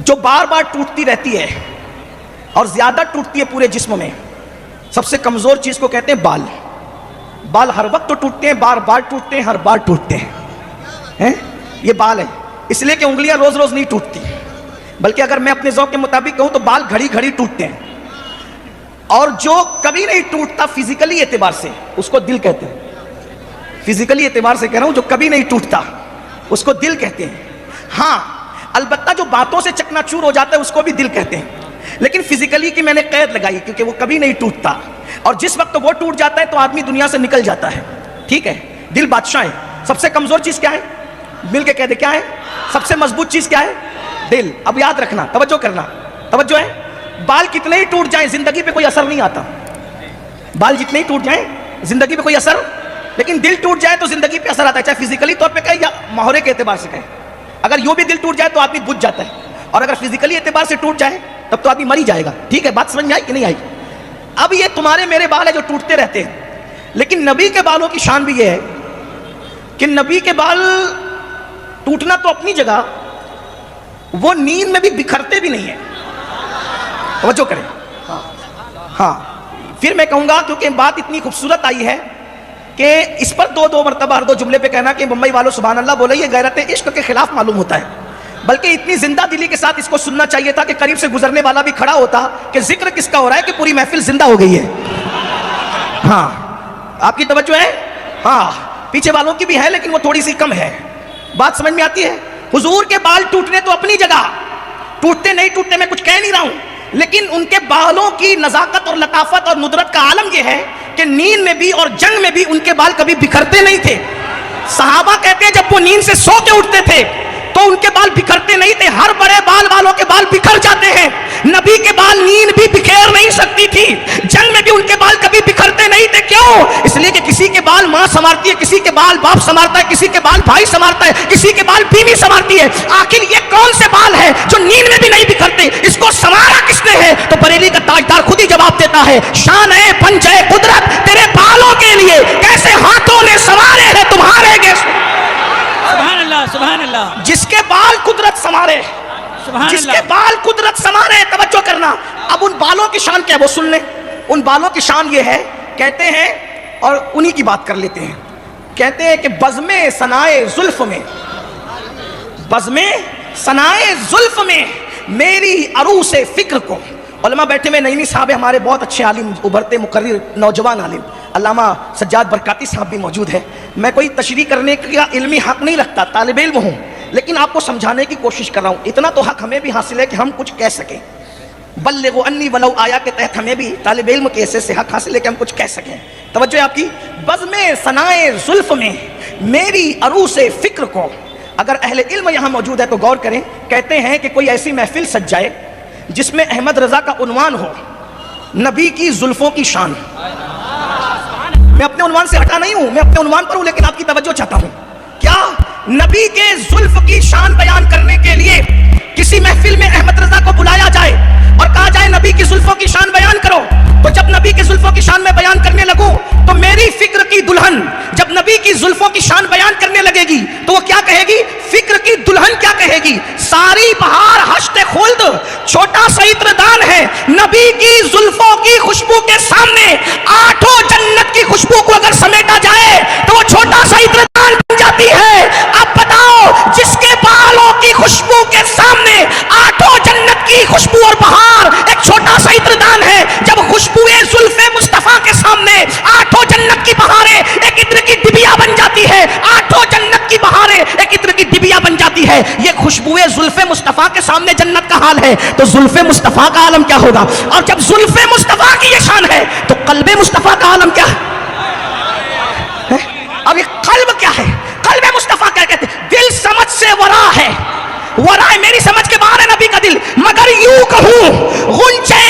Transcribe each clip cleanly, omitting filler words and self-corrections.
جو بار بار ٹوٹتی رہتی ہے اور زیادہ ٹوٹتی ہے پورے جسم میں، سب سے کمزور چیز کو کہتے ہیں بال. بال ہر وقت تو ٹوٹتے ہیں، بار بار ٹوٹتے ہیں، ہر بار ٹوٹتے ہیں. یہ بال ہے، اس لیے کہ انگلیاں روز روز نہیں ٹوٹتی، بلکہ اگر میں اپنے ذوق کے مطابق کہوں تو بال گھڑی گھڑی ٹوٹتے ہیں. اور جو کبھی نہیں ٹوٹتا فزیکلی اعتبار سے اس کو دل کہتے ہیں. فزیکلی اعتبار سے کہہ رہا ہوں، جو کبھی نہیں ٹوٹتا اس کو دل کہتے ہیں. ہاں البتہ جو باتوں سے چکنا چور ہو جاتا ہے اس کو بھی دل کہتے ہیں، لیکن فزیکلی کی میں نے قید لگائی کیونکہ وہ کبھی نہیں ٹوٹتا، اور جس وقت وہ ٹوٹ جاتا ہے تو آدمی دنیا سے نکل جاتا ہے. ٹھیک ہے، دل بادشاہ ہے. سب سے کمزور چیز کیا ہے؟ مل کے کہہ دے کیا ہے؟ سب سے مضبوط چیز کیا ہے؟ دل. اب یاد رکھنا، توجہ کرنا، توجہ ہے. بال کتنے ہی ٹوٹ جائیں زندگی پہ کوئی اثر نہیں آتا. بال جتنے ہی ٹوٹ جائیں زندگی پہ کوئی اثر، لیکن دل ٹوٹ جائے تو زندگی پہ اثر آتا ہے، چاہے فزیکلی طور پہ کہے یا محاورے کے اعتبار سے کہے. اگر یوں بھی دل ٹوٹ جائے تو آدمی بجھ جاتا ہے، اور اگر فزیکلی اعتبار سے ٹوٹ جائے تب تو آدمی مر ہی جائے گا. ٹھیک ہے، بات سمجھ میں آئی کہ نہیں آئی؟ اب یہ تمہارے میرے بال ہیں جو ٹوٹتے رہتے ہیں، لیکن نبی کے بالوں کی شان بھی یہ ہے کہ نبی کے بال ٹوٹنا تو اپنی جگہ، وہ نیند میں بھی بکھرتے بھی نہیں ہیں. توجہ کریں. ہاں پھر میں کہوں گا، کیونکہ بات اتنی خوبصورت آئی ہے کہ اس پر دو مرتبہ ہر دو جملے پہ کہنا کہ بمبئی والوں سبحان اللہ بولے، یہ غیرت عشق کے خلاف معلوم ہوتا ہے. بلکہ اتنی زندہ دلی کے ساتھ اس کو سننا چاہیے تھا کہ قریب سے گزرنے والا بھی کھڑا ہوتا کہ ذکر کس کا ہو رہا ہے، کہ پوری محفل زندہ ہو گئی ہے. ہاں آپ کی توجہ ہے؟ ہاں پیچھے والوں کی بھی ہے لیکن وہ تھوڑی سی کم ہے. بات سمجھ میں آتی ہے؟ حضور کے بال ٹوٹنے تو اپنی جگہ، ٹوٹتے نہیں ٹوٹتے میں کچھ کہہ نہیں رہا ہوں، لیکن ان کے بالوں کی نزاکت اور لطافت اور ندرت کا عالم یہ ہے کہ نیند میں بھی اور جنگ میں بھی ان کے بال کبھی بکھرتے نہیں تھے. صحابہ کہتے ہیں جب وہ نیند سے سو کے اٹھتے تھے تو ان کے بال بکھرتے نہیں تھے. ہر بڑے بال والوں کے بال بکھر جاتے ہیں، نبی کے بال نیند بھی بکھیر نہیں سکتی تھی، جنگ میں بھی ان کے بال کبھی بکھرتے نہیں تھے. کیوں؟ اس لیے کہ کسی کے بال ماں سنوارتی ہے، کسی کے بال باپ سنوارتا ہے، کسی کے بال بھائی سنوارتا ہے، کسی کے بال بیوی سنوارتی ہے. آخر یہ کون سے بال ہیں جو نیند میں بھی نہیں بکھرتے؟ اس کو سنوارا کس نے ہے؟ تو بریلی کا تاجدار خود ہی جواب دیتا ہے، شان ہے پنجے قدرت تیرے بالوں کے لیے کیسے ہاتھوں نے سنوارے ہیں تمہارے گیس. سبحان اللہ، سبحان اللہ. جس کے بال قدرت سنوارے، جس کے بال قدرت سنوارے. توجہ کرنا. اب ان بالوں کی شان کیا ہے وہ سن لیں. ان بالوں کی شان یہ ہے، کہتے ہیں اور انہی کی بات کر لیتے ہیں، کہتے ہیں کہ بزم ثنائے زلف میں، بزم ثنائے زلف میں میری عروس فکر کو. علماء بیٹھے میں نعیمی صاحب ہمارے بہت اچھے عالم، ابھرتے مقرر نوجوان عالم، علامہ سجاد برکاتی صاحب بھی موجود ہے. میں کوئی تشریح کرنے کا علمی حق نہیں رکھتا، طالب علم ہوں، لیکن آپ کو سمجھانے کی کوشش کر رہا ہوں. اتنا تو حق ہمیں بھی حاصل ہے کہ ہم کچھ کہہ سکیں. بلغوا انی ولو آیا کے تحت ہمیں بھی طالب علم کے حصے سے حق حاصل ہے کہ ہم کچھ کہہ سکیں. توجہ ہے آپ کی. بزم ثنائے زلف میں میری عروس فکر کو. اگر اہل علم یہاں موجود ہے تو غور کریں. کہتے ہیں کہ کوئی ایسی محفل سج جائے جس میں احمد رضا کا عنوان ہو نبی کی زلفوں کی شان. میں اپنے عنوان سے ہٹا نہیں ہوں، میں اپنے عنوان پر ہوں، لیکن آپ کی توجہ چاہتا ہوں. کیا نبی کے زلف کی شان بیان کرنے کے لیے کسی محفل میں احمد رضا کو بلایا جائے اور کہا جائے نبی کی زلفوں کی شان بیان کرو؟ تو جب نبی کی زلفوں کی شان میں بیان کرنے لگوں تو میری فکر کی دلہن جب نبی کی زلفوں کی شان بیان کرنے لگے گی تو وہ کیا کہے گی؟ فکر کی دلہن کیا کہے گی؟ ساری بہار ہشت خلد چھوٹا سا عطردان ہے، نبی کی زلفوں کی خوشبو کے سامنے آٹھوں جنت کی خوشبو کو اگر سمیٹا جائے تو وہ چھوٹا سا عطردان بن جاتی ہے. اب بتاؤ، جس کے بالوں کی خوشبو کے سامنے آٹھوں جنت کی خوشبو اور بہار ایک چھوٹا سا عطردان ہے، جب خوشبو زلف مصطفیٰ کے سامنے آٹھوں جنت کی بہاریں ایک عطر کی ڈبیا بن جاتی ہے، آٹھوں جنت کی بہاریں ایک عطر کی ڈبیا بن جاتی ہے. یہ خوشبو زلف مصطفیٰ کے سامنے جنت کا حال ہے تو زلف مصطفیٰ کا عالم کیا ہوگا؟ اور جب زلف مصطفیٰ کی یہ شان ہے تو قلب مصطفیٰ کا عالم کیا ہے؟ اب یہ قلب کیا ہے؟ قلب مصطفیٰ کیا کہتے ہیں؟ دل سمجھ سے ورا ہے، ورا ہے، میری سمجھ کے باہر ہے نبی کا دل. مگر یوں کہوں غنچے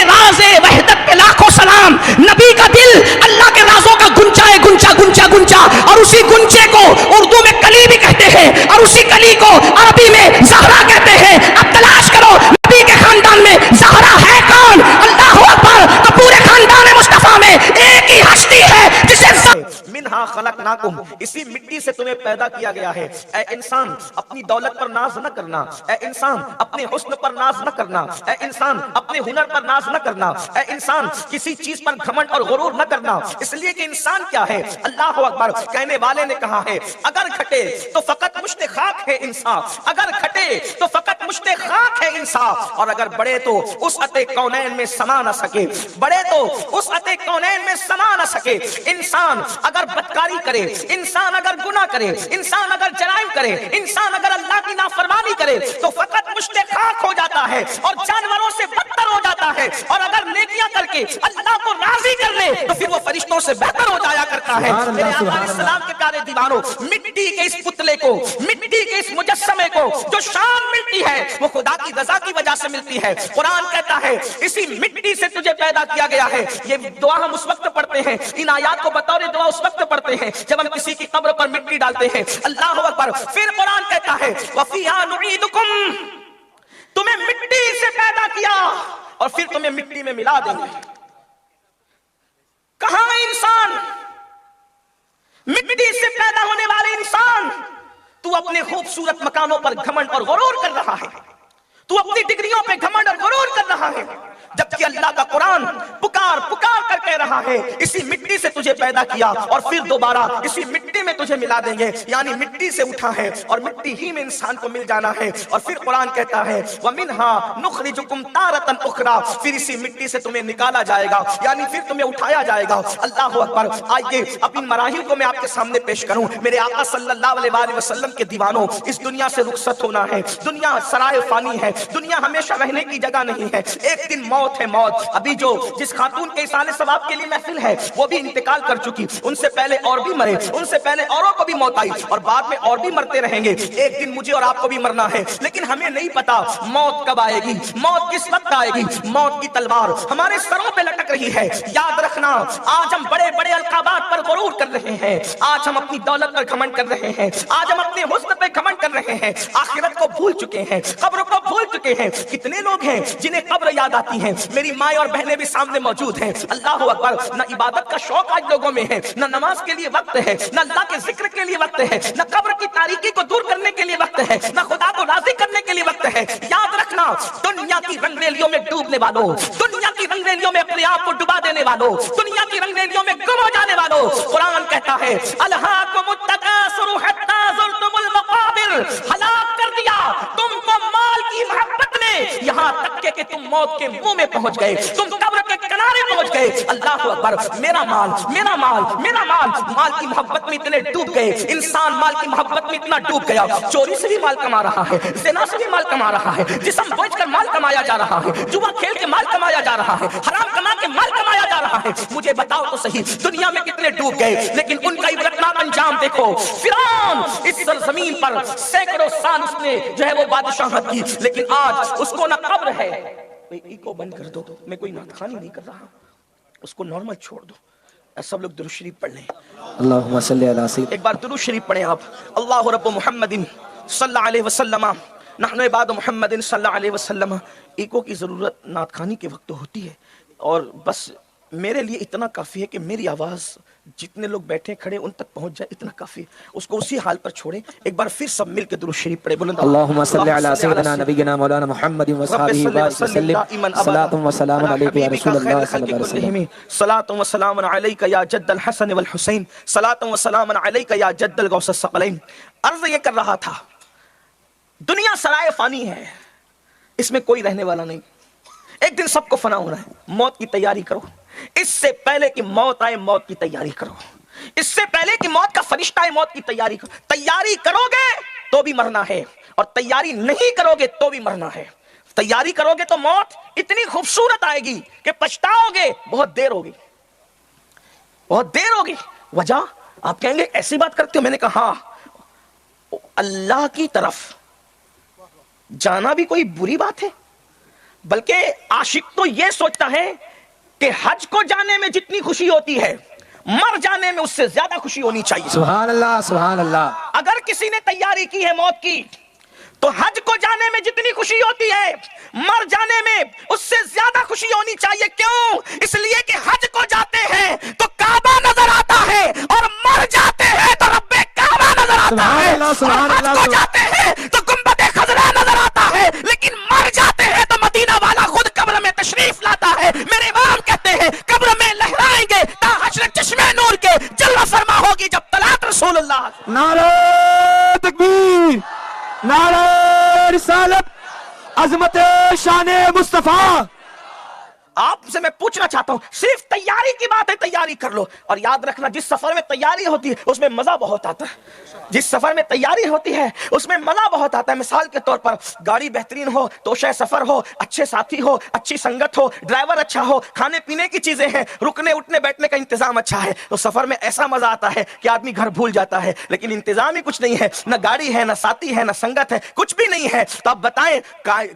راز وحدت پہ لاکھوں سلام. نبی کا دل اللہ کے رازوں کا گنچا ہے، گنچا گنچا گنچا. اور اسی گنچے کو اردو میں کلی بھی کہتے ہیں اور اسی کلی کو عربی میں زہرا کہتے ہیں. اب تلاش کرو نبی کے خاندان میں زہرا ہے کون؟ اللہ اکبر. تو پورے خاندان مصطفیٰ میں ایک ہی ہستی ہے جسے منہا خلقنا خلقناکم، اسی مٹی سے تمہیں پیدا کیا گیا ہے۔ اے انسان اپنی دولت پر ناز نہ کرنا، اے انسان اپنے حسن پر ناز نہ کرنا، اے انسان اپنے ہنر پر ناز نہ کرنا، اے انسان کسی چیز پر گھمنڈ اور غرور نہ کرنا، اس لیے کہ انسان کیا ہے؟ اللہ اکبر، کہنے والے نے کہا ہے اگر گھٹے تو فقط مشت خاک ہے انسان، اگر گھٹے تو فقط مشت خاک ہے انسان، اور اگر بڑھے تو وسعت کونین میں سما نہ سکے، بڑھے تو وسعت کونین میں سما نہ سکے۔ انسان اگر بدکاری کرے، انسان اگر گناہ کرے، انسان اگر جرائم کرے، انسان اگر اللہ کی نافرمانی کرے تو فقط مشت خاک ہو جاتا ہے اور جانوروں سے بدتر ہو جاتا ہے، اور اگر نیکیاں کر کے اللہ کو راضی کر لے تو پھر وہ فرشتوں سے بہتر ہو جایا کرتا ہے۔ میرے آقا علیہ السلام کے پیارے دیوانوں، مٹی کے اس پتلے کو، مٹی کے اس مجسمے کو جو شان ملتی ہے وہ خدا کی رضا کی وجہ سے ملتی ہے۔ قرآن کہتا ہے اسی مٹی سے تجھے پیدا کیا گیا ہے۔ یہ دعا ہم اس وقت پڑھتے ہیں، ان آیات کو بطور دعا اس وقت پڑھتے ہیں جب ہم کسی کی قبر پر مٹی ڈالتے ہیں۔ اللہ اکبر۔ پھر قرآن کہتا ہے وَفِيهَا نُعِيدُكُمْ، تمہیں مٹی سے پیدا کیا اور پھر تمہیں مٹی میں ملا دیں گے۔ کہاں ہے انسان؟ مٹی سے پیدا ہونے والے انسان، تو اپنے خوبصورت مکانوں پر گھمنڈ اور غرور کر رہا ہے، تو اپنی ڈگریوں پہ گھمنڈ اور غرور کر رہا ہے، جبکہ اللہ کا قرآن پکار پکار کر کہہ رہا ہے اسی مٹی سے تجھے پیدا کیا اور پھر دوبارہ اسی مٹی میں تجھے ملا دیں گے، یعنی مٹی سے اٹھا ہے اور مٹی ہی میں انسان کو مل جانا ہے۔ اور پھر قرآن کہتا ہے وَمِنْهَا نُخْرِجُكُمْ تَارَةً أُخْرَى، پھر اسی مٹی سے تمہیں نکالا جائے گا، یعنی پھر تمہیں اٹھایا جائے گا۔ اللہ اکبر۔ آئیے اب ان مراحل کو میں آپ کے سامنے پیش کروں۔ میرے آقا صلی اللہ علیہ وآلہ وسلم کے دیوانوں، اس دنیا سے رخصت ہونا ہے، دنیا سرائے فانی ہے، دنیا ہمیشہ رہنے کی جگہ نہیں ہے، ایک دن موت ہے موت۔ ابھی جو جس خاتون کے اصالِ ثواب کے لیے محفل ہے وہ بھی انتقال کر چکی، ان سے پہلے اور بھی مرے، ان سے پہلے اوروں کو بھی موت آئی اور بعد میں اور بھی مرتے رہیں گے، ایک دن مجھے اور آپ کو بھی مرنا ہے، لیکن ہمیں نہیں پتا موت کب آئے گی، موت کس وقت آئے گی۔ موت کی تلوار ہمارے سروں پہ لٹک رہی ہے۔ یاد رکھنا آج ہم بڑے بڑے القابات پر غرور کر رہے ہیں، آج ہم اپنی دولت پر گھمنڈ کر رہے ہیں، آج ہم اپنے حسن پہ گھمنڈ کر رہے ہیں، آخرت کو بھول چکے ہیں، قبر کو بھول چکے ہیں۔ کتنے لوگ ہیں جنہیں قبر یاد آتی ہیں، میری ماں اور بہنیں بھی سامنے موجود ہیں۔ اللہ اکبر۔ نہ عبادت کا شوق آج لوگوں میں ہے، نہ نماز کے لیے وقت ہے، نہ اللہ کے ذکر کے لیے وقت ہے، نہ قبر کی تاریکی کو دور کرنے کے لیے وقت ہے، نہ خدا کو راضی کرنے کے لیے وقت ہے۔ یاد رکھنا دنیا کی رنگ ریلیوں میں ڈوبنے والوں، دنیا کی رنگ ریلیوں میں اپنے آپ کو ڈبا دینے والوں، دنیا کی رنگ ریلیوں میں گم ہو جانے والوں، قرآن کہتا ہے الہاکم التکاثر حتی زرتم المقابر، ہلاک کر دیا تم کو مال کی محبت نے، یہاں تک کہ تم موت کے منہ میں پہنچ گئے، تم قبر کے کنارے پہنچ گئے۔ اللہ اکبر۔ میرا مال میرا مال میرا مال، مال کی محبت میں اتنے ڈوب گئے، انسان مال کی محبت میں اتنا ڈوب گیا، چوری سے بھی مال کما رہا ہے، زنا سے بھی مال کما رہا ہے، جسم بیچ کر مال کمایا جا رہا ہے، جوا کھیل کے مال کمایا جا رہا ہے، حرام کما کے مال کمایا جا رہا ہے۔ مجھے بتاؤ تو صحیح دنیا میں کتنے ڈوب گئے، لیکن ان کا عبرتناک انجام دیکھو۔ فرعون اس سرزمین پر سینکڑوں سال اس نے جو ہے وہ بادشاہت کی، لیکن آج اس کو نہ قبر ہے۔ کو بند کر دو، میں کوئی نعتخوانی نہیں کر رہا، اس کو نارمل چھوڑ دو۔ سب لوگ درود شریف پڑھ لیں۔ اللہم صلی علی سیدنا، ایک بار درود شریف پڑھیں آپ۔ اللہ رب محمد صلی اللہ علیہ وسلم، نحن عباد محمد صلی اللہ علیہ وسلم۔ ایکو کی ضرورت نعتخوانی کے وقت ہوتی ہے، اور بس میرے لیے اتنا کافی ہے کہ میری آواز جتنے لوگ بیٹھے کھڑے ان تک پہنچ جائے، اتنا کافی ہے، اس کو اسی حال پر چھوڑیں۔ ایک بار پھر سب مل کے درود شریف پڑھیں۔ بلند اللہم صلی علی سیدنا نبینا مولانا محمد وصحبہ وسلم، صلاۃ و سلام علیک یا رسول اللہ صلی اللہ علیہ وسلم، صلاۃ و سلام علیک یا جد الحسن والحسین، صلاۃ و سلام علیک یا جد الغوث الثقلین۔ عرض یہ کر رہا تھا دنیا سرائے فانی ہے، اس میں کوئی رہنے والا نہیں، ایک دن سب کو فنا ہونا ہے۔ موت کی تیاری کرو، اس سے پہلے کہ موت آئے موت کی تیاری کرو، اس سے پہلے کہ موت کا فرشتہ آئے موت کی تیاری کرو۔ تیاری کرو گے تو بھی مرنا ہے، اور تیاری نہیں کرو گے تو بھی مرنا ہے۔ تیاری کرو گے تو موت اتنی خوبصورت آئے گی کہ پچھتاؤ گے، بہت دیر ہوگی، بہت دیر ہوگی۔ وجہ آپ کہیں گے ایسی بات کرتے ہو؟ میں نے کہا ہاں، اللہ کی طرف جانا بھی کوئی بری بات ہے؟ بلکہ عاشق تو یہ سوچتا ہے کہ حج کو جانے میں جتنی خوشی ہوتی ہے مر جانے میں اس سے زیادہ خوشی ہونی چاہیے۔ سبحان اللہ سبحان اللہ۔ اگر کسی نے تیاری کی ہے موت کی تو حج کو جانے میں جتنی خوشی ہوتی ہے مر جانے میں اس سے زیادہ خوشی ہونی چاہیے۔ کیوں؟ اس لیے کہ حج کو جاتے ہیں تو کعبہ نظر آتا ہے اور مر جاتے ہیں رسالت عظمت شان مصطفیٰ. آپ سے میں پوچھنا چاہتا ہوں، صرف تیاری کی بات ہے، تیاری کر لو. اور یاد رکھنا، جس سفر میں تیاری ہوتی ہے اس میں مزہ بہت آتا ہے. جس سفر میں تیاری ہوتی ہے اس میں مزہ بہت آتا ہے. مثال کے طور پر گاڑی بہترین ہو، توشہ سفر ہو، اچھے ساتھی ہو، اچھی سنگت ہو، ڈرائیور اچھا ہو، کھانے پینے کی چیزیں ہیں، رکنے اٹھنے بیٹھنے کا انتظام اچھا ہے، تو سفر میں ایسا مزہ آتا ہے کہ آدمی گھر بھول جاتا ہے. لیکن انتظام ہی کچھ نہیں ہے، نہ گاڑی ہے، نہ ساتھی ہے، نہ سنگت ہے، کچھ بھی نہیں ہے. تو آپ بتائیں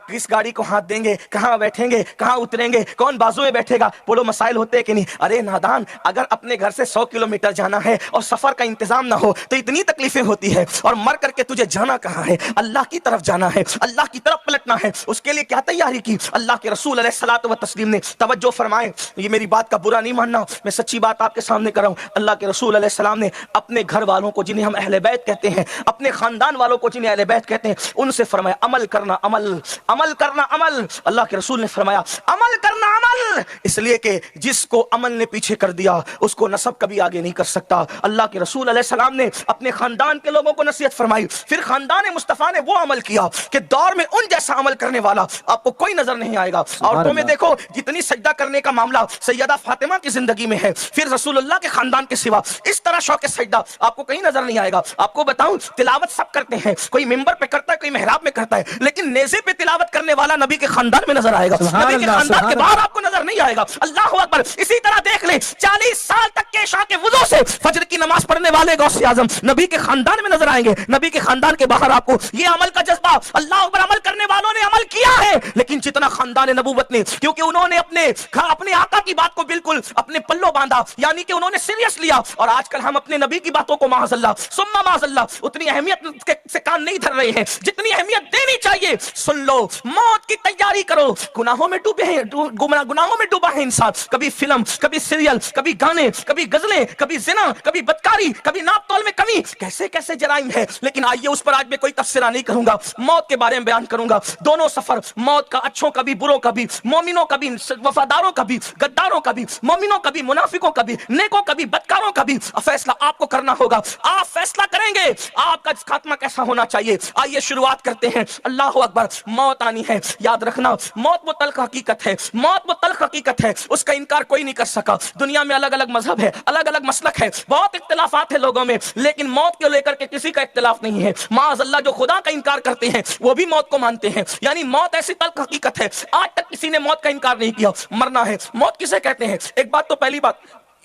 کس گاڑی کو ہاتھ دیں گے، کہاں بیٹھیں گے، کہاں اتریں گے، کون بازو میں بیٹھے گا؟ بولو مسائل ہوتے ہیں کہ نہیں؟ ارے نادان، اگر اپنے گھر سے 100 کلومیٹر جانا ہے اور سفر کا انتظام نہ ہو تو اتنی تکلیفیں ہوتی ہے. اور مر کر کے تجھے جانا کہاں ہے؟ اللہ کی طرف جانا ہے، اللہ کی طرف پلٹنا ہے. اس کے لیے کیا تیاری کی؟ اللہ کے رسول علیہ الصلوۃ والتسلیم نے توجہ فرمائے، یہ میری بات کا برا نہیں ماننا، میں سچی بات آپ کے سامنے کر رہا ہوں. اللہ کے رسول علیہ السلام نے اپنے گھر والوں کو، جنہیں ہم اہل بیت کہتے ہیں، اپنے خاندان والوں کو جنہیں اہل بیت کہتے ہیں، ان سے فرمایا عمل کرنا، عمل عمل کرنا، عمل. اللہ کے رسول نے فرمایا عمل کرنا، عمل، اس لیے کہ جس کو عمل نے پیچھے کر دیا اس کو نسب کبھی آگے نہیں کر سکتا. اللہ کے رسول علیہ السلام نے اپنے خاندان کے لوگوں کو نصیحت فرمائی. پھر خاندان مصطفیٰ نے وہ عمل کیا کہ دور میں ان جیسا عمل کرنے والا آپ کو کوئی نظر نہیں آئے گا. عورتوں میں دیکھو جتنی سجدہ کرنے کا معاملہ سیدہ فاطمہ کی زندگی میں ہے، پھر رسول اللہ کے خاندان کے سوا اس طرح شوق سجدہ آپ کو کہیں نظر نہیں آئے گا. آپ کو بتاؤں، تلاوت سب کرتے ہیں، کوئی ممبر پہ کرتا ہے، کوئی محراب میں کرتا ہے، لیکن نیزے پہ تلاوت کرنے والا نبی کے خاندان میں نظر آئے گا، نبی کے خاندان کے باہر آپ کو نظر نہیں آئے گا. اللہ اکبر. اسی طرح دیکھ لیں 40 سال تک کے عشاء کے وضو سے فجر کی نماز پڑھنے والے غوث اعظم نبی کے خاندان میں نظر آئیں گے. نبی کے خاندان کے باہر آپ کو یہ عمل کا جذبہ، اللہ اکبر، عمل کرنے والوں نے عمل کیا ہے. لیکن جتنا خاندان نبوت نے، کیونکہ انہوں نے اپنے آقا کی بات کو بالکل اپنے پلوں باندھا، یعنی کہ انہوں نے سیریس لیا. اور آج کل ہم اپنے نبی کی باتوں کو معاذ اللہ ثم معاذ اللہ اتنی اہمیت سے کان نہیں دھر رہے ہیں جتنی اہمیت دینی چاہیے. سن لو، موت کی تیاری کرو. گناہوں میں ڈوبے ہیں، گناہوں میں ڈوبا ہے انسان. کبھی فلم، کبھی سیریل، کبھی گانے، کبھی غزلیں، کبھی زنا، کبھی بدکاری، کبھی ناپ تول میں کمی، کیسے کیسے جرائم ہے. لیکن آئیے اس پر آج میں کوئی تفسیرہ نہیں کروں گا، موت کے بارے میں بیان کروں گا. دونوں سفر موت کا، اچھوں کا بھی، بروں کا بھی، مومنوں کا بھی، وفاداروں کا بھی، غداروں کا بھی، مومنوں کا بھی، منافقوں کا بھی، نیکوں کا بھی، بدکاروں کا بھی. فیصلہ آپ کو کرنا ہوگا، آپ فیصلہ کریں گے آپ کا خاتمہ کیسا ہونا چاہیے. آئیے شروعات کرتے ہیں. اللہ اکبر. موت آنی ہے، یاد رکھنا، موت وہ تلخ حقیقت ہے، موت وہ تلخ حقیقت ہے، اس کا انکار کوئی نہیں کر سکا. دنیا میں الگ الگ مذہب ہے، الگ الگ مسلک ہے، بہت اختلافات ہیں لوگوں میں، لیکن موت کو لے کر کے کسی کا اختلاف نہیں ہے. معاذ اللہ، جو خدا کا انکار کرتے ہیں وہ بھی موت کو مانتے ہیں. یعنی موت ایسی تلخ حقیقت ہے، آج تک کسی نے موت کا انکار نہیں کیا. مرنا ہے. موت کسے کہتے ہیں؟ ایک بات تو پہلی بات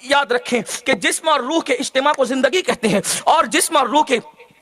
یاد رکھیں کہ جسم اور روح کے اجتماع کو زندگی کہتے ہیں، اور جسم اور روح کے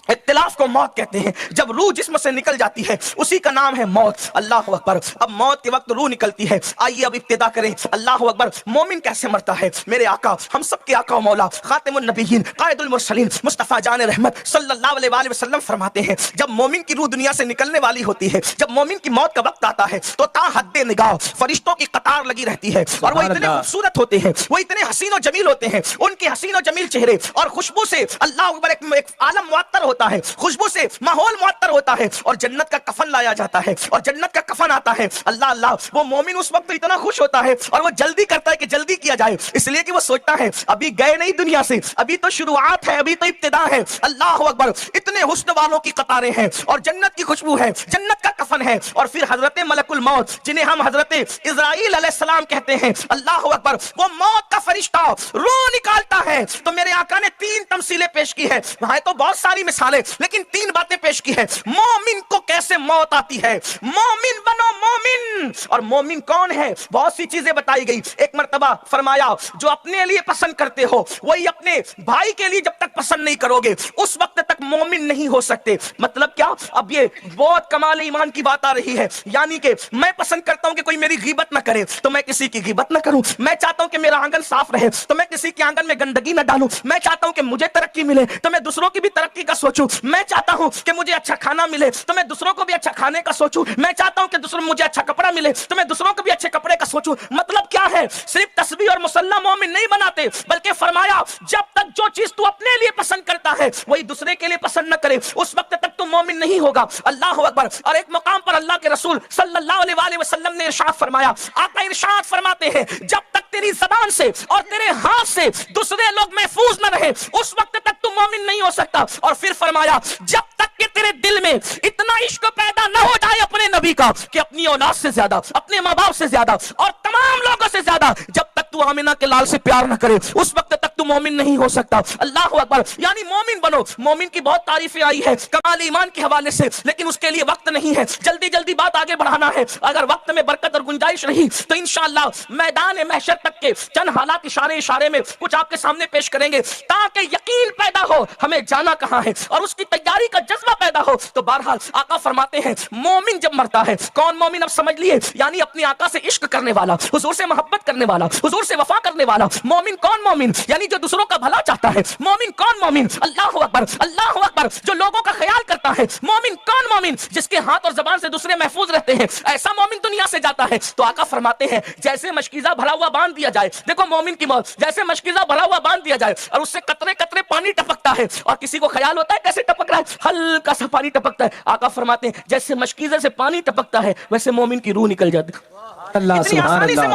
اختلاف کو موت کہتے ہیں. جب روح جسم سے نکل جاتی ہے اسی کا نام ہے موت. اللہ اکبر. اب موت کے وقت روح نکلتی ہے. آئیے اب ابتدا کریں. اللہ اکبر. مومن کیسے مرتا ہے؟ میرے آقا، ہم سب کے آقا و مولا، خاتم النبیین، قائد المرسلین، مصطفیٰ جان رحمت صلی اللہ علیہ وآلہ وسلم فرماتے ہیں، جب مومن کی روح دنیا سے نکلنے والی ہوتی ہے، جب مومن کی موت کا وقت آتا ہے تو تا حد نگاہ فرشتوں کی قطار لگی رہتی ہے، اور وہ اتنے خوبصورت ہوتے ہیں، وہ اتنے حسین و جمیل ہوتے ہیں. ان کے حسین و جمیل چہرے اور خوشبو سے اللہ اکبر ایک عالم معطر ہوتا ہے، خوشبو سے ماحول معطر ہوتا ہے، اور جنت کا کفن لایا جاتا ہے، اور جنت کا کفن آتا ہے. اللہ اللہ. وہ مومن اس وقت اتنا خوش ہوتا ہے اور وہ جلدی کرتا ہے کہ جلدی کیا جائے، اس لیے کہ وہ سوچتا ہے ابھی گئے نہیں دنیا سے، ابھی تو شروعات ہے، ابھی تو ابتدا ہے. اللہ اکبر. اتنے حسن والوں کی قطاریں ہیں، اور جنت کی خوشبو ہے، جنت کا کفن ہے. اور پھر حضرت ملک الموت، جنہیں ہم حضرت اسرائیل علیہ السلام کہتے ہیں، اللہ اکبر، وہ موت کا فرشتہ روح نکالتا ہے. تو میرے آقا نے 3 تمثیلیں پیش کی ہے، وہاں تو بہت ساری مثالیں، لیکن 3 باتیں پیش کی ہے. مومن کو کیسے موت آتی ہے، مومن بنو مومن. اور مومن کون ہے؟ بہت سی چیزیں بتائی گئی. ایک مرتبہ فرمایا جو اپنے لیے پسند کرتے ہو وہی اپنے بھائی کے لیے جب تک پسند نہیں کرو گے اس وقت تک مومن نہیں ہو سکتے. مطلب کیا؟ اب یہ بہت کمال ایمان کی بات آ رہی ہے. یعنی کہ میں پسند کرتا ہوں کہ کوئی میری غیبت نہ کرے تو میں کسی کی غیبت نہ کروں. میں چاہتا ہوں کہ میرا آنگن صاف رہے تو میں کسی کے آنگن میں گندگی نہ ڈالوں. میں چاہتا ہوں کہ مجھے ترقی ملے تو میں دوسروں کی بھی ترقی کا سوچوں. میں چاہتا ہوں کہ مجھے اچھا کھانا ملے تو میں دوسروں کو بھی اچھا کھانے کا سوچوں. میں چاہتا ہوں کہ مجھے اچھا کپڑا ملے تو میں دوسروں کو بھی اچھے کپڑے کا سوچوں. مطلب کیا ہے؟ صرف تسبیح اور مصلی مومن نہیں بناتے، بلکہ فرمایا جب تک جو چیز تو اپنے لیے پسند کرتا ہے وہی دوسرے کے لیے پسند نہ کرے اس وقت تک تو مومن نہیں ہوگا. اللہ اکبر. اور ایک مقام پر اللہ کے رسول صلی اللہ علیہ وآلہ وسلم نے ارشاد فرمایا، آقا ارشاد فرماتے ہیں جب تک تیری زبان سے اور تیرے ہاتھ سے دوسرے لوگ محفوظ نہ رہے اس وقت تک تو مومن نہیں ہو سکتا. اور پھر فرمایا جب تک کہ تیرے دل میں اتنا عشق پیدا نہ ہو جائے اپنے نبی کا کہ اپنی اولاد سے زیادہ، اپنے ماں باپ سے زیادہ اور تمام لوگوں سے زیادہ جب تک تو آمنہ کے لال سے پیار نہ کرے اس وقت تک تو مومن نہیں ہو سکتا. اللہ اکبر. یعنی مومن بنو. مومن کی بہت تعریفیں آئی ہے کمال ایمان کے حوالے سے، لیکن اس کے لیے وقت نہیں ہے. جلدی جلدی بات آگے بڑھانا ہے. اگر وقت میں برکت اور گنجائش رہی تو انشاءاللہ میدان محشر تک کے چند حالات اشارے میں کچھ آپ کے سامنے پیش کریں گے تاکہ یقین پیدا ہو ہمیں جانا کہاں ہے اور اس کی تیاری کا جذبہ پیدا ہو. تو بہرحال آقا فرماتے ہیں مومن جب مرتا ہے، کون مومن اب سمجھ لیے، یعنی اپنے آقا سے عشق کرنے والا، حضور سے محبت کرنے والا، حضور سے وفا کرنے والا. مومن کون مومن، یعنی جو دوسروں کا بھلا چاہتا ہے. مومن کون مومن، اللہ اکبر اللہ اکبر، جو لوگوں کا خیال کرتا ہے. مومن کون مومن، جس کے ہاتھ اور زبان سے دوسرے محفوظ رہتے ہیں. ایسا مومن دنیا سے جاتا ہے. تو آقا فرماتے ہیں جیسے مشکیزہ بھرا ہوا باندھ دیا جائے، دیکھو مومن کی موت، جیسے مشکیزہ بھرا ہوا باندھ دیا جائے اور اس سے قطرے قطرے پانی ٹپکتا ہے اور کسی کو خیال ہوتا ہے کیسے ٹپک رہا ہے، ہلکا سا پانی ٹپکتا ہے. آقا فرماتے ہیں جیسے مشکیزہ سے پانی ٹپکتا ہے ویسے مومن کی روح نکل جاتی ہے. اللہ اتنی سبحان آسانی سے اللہ.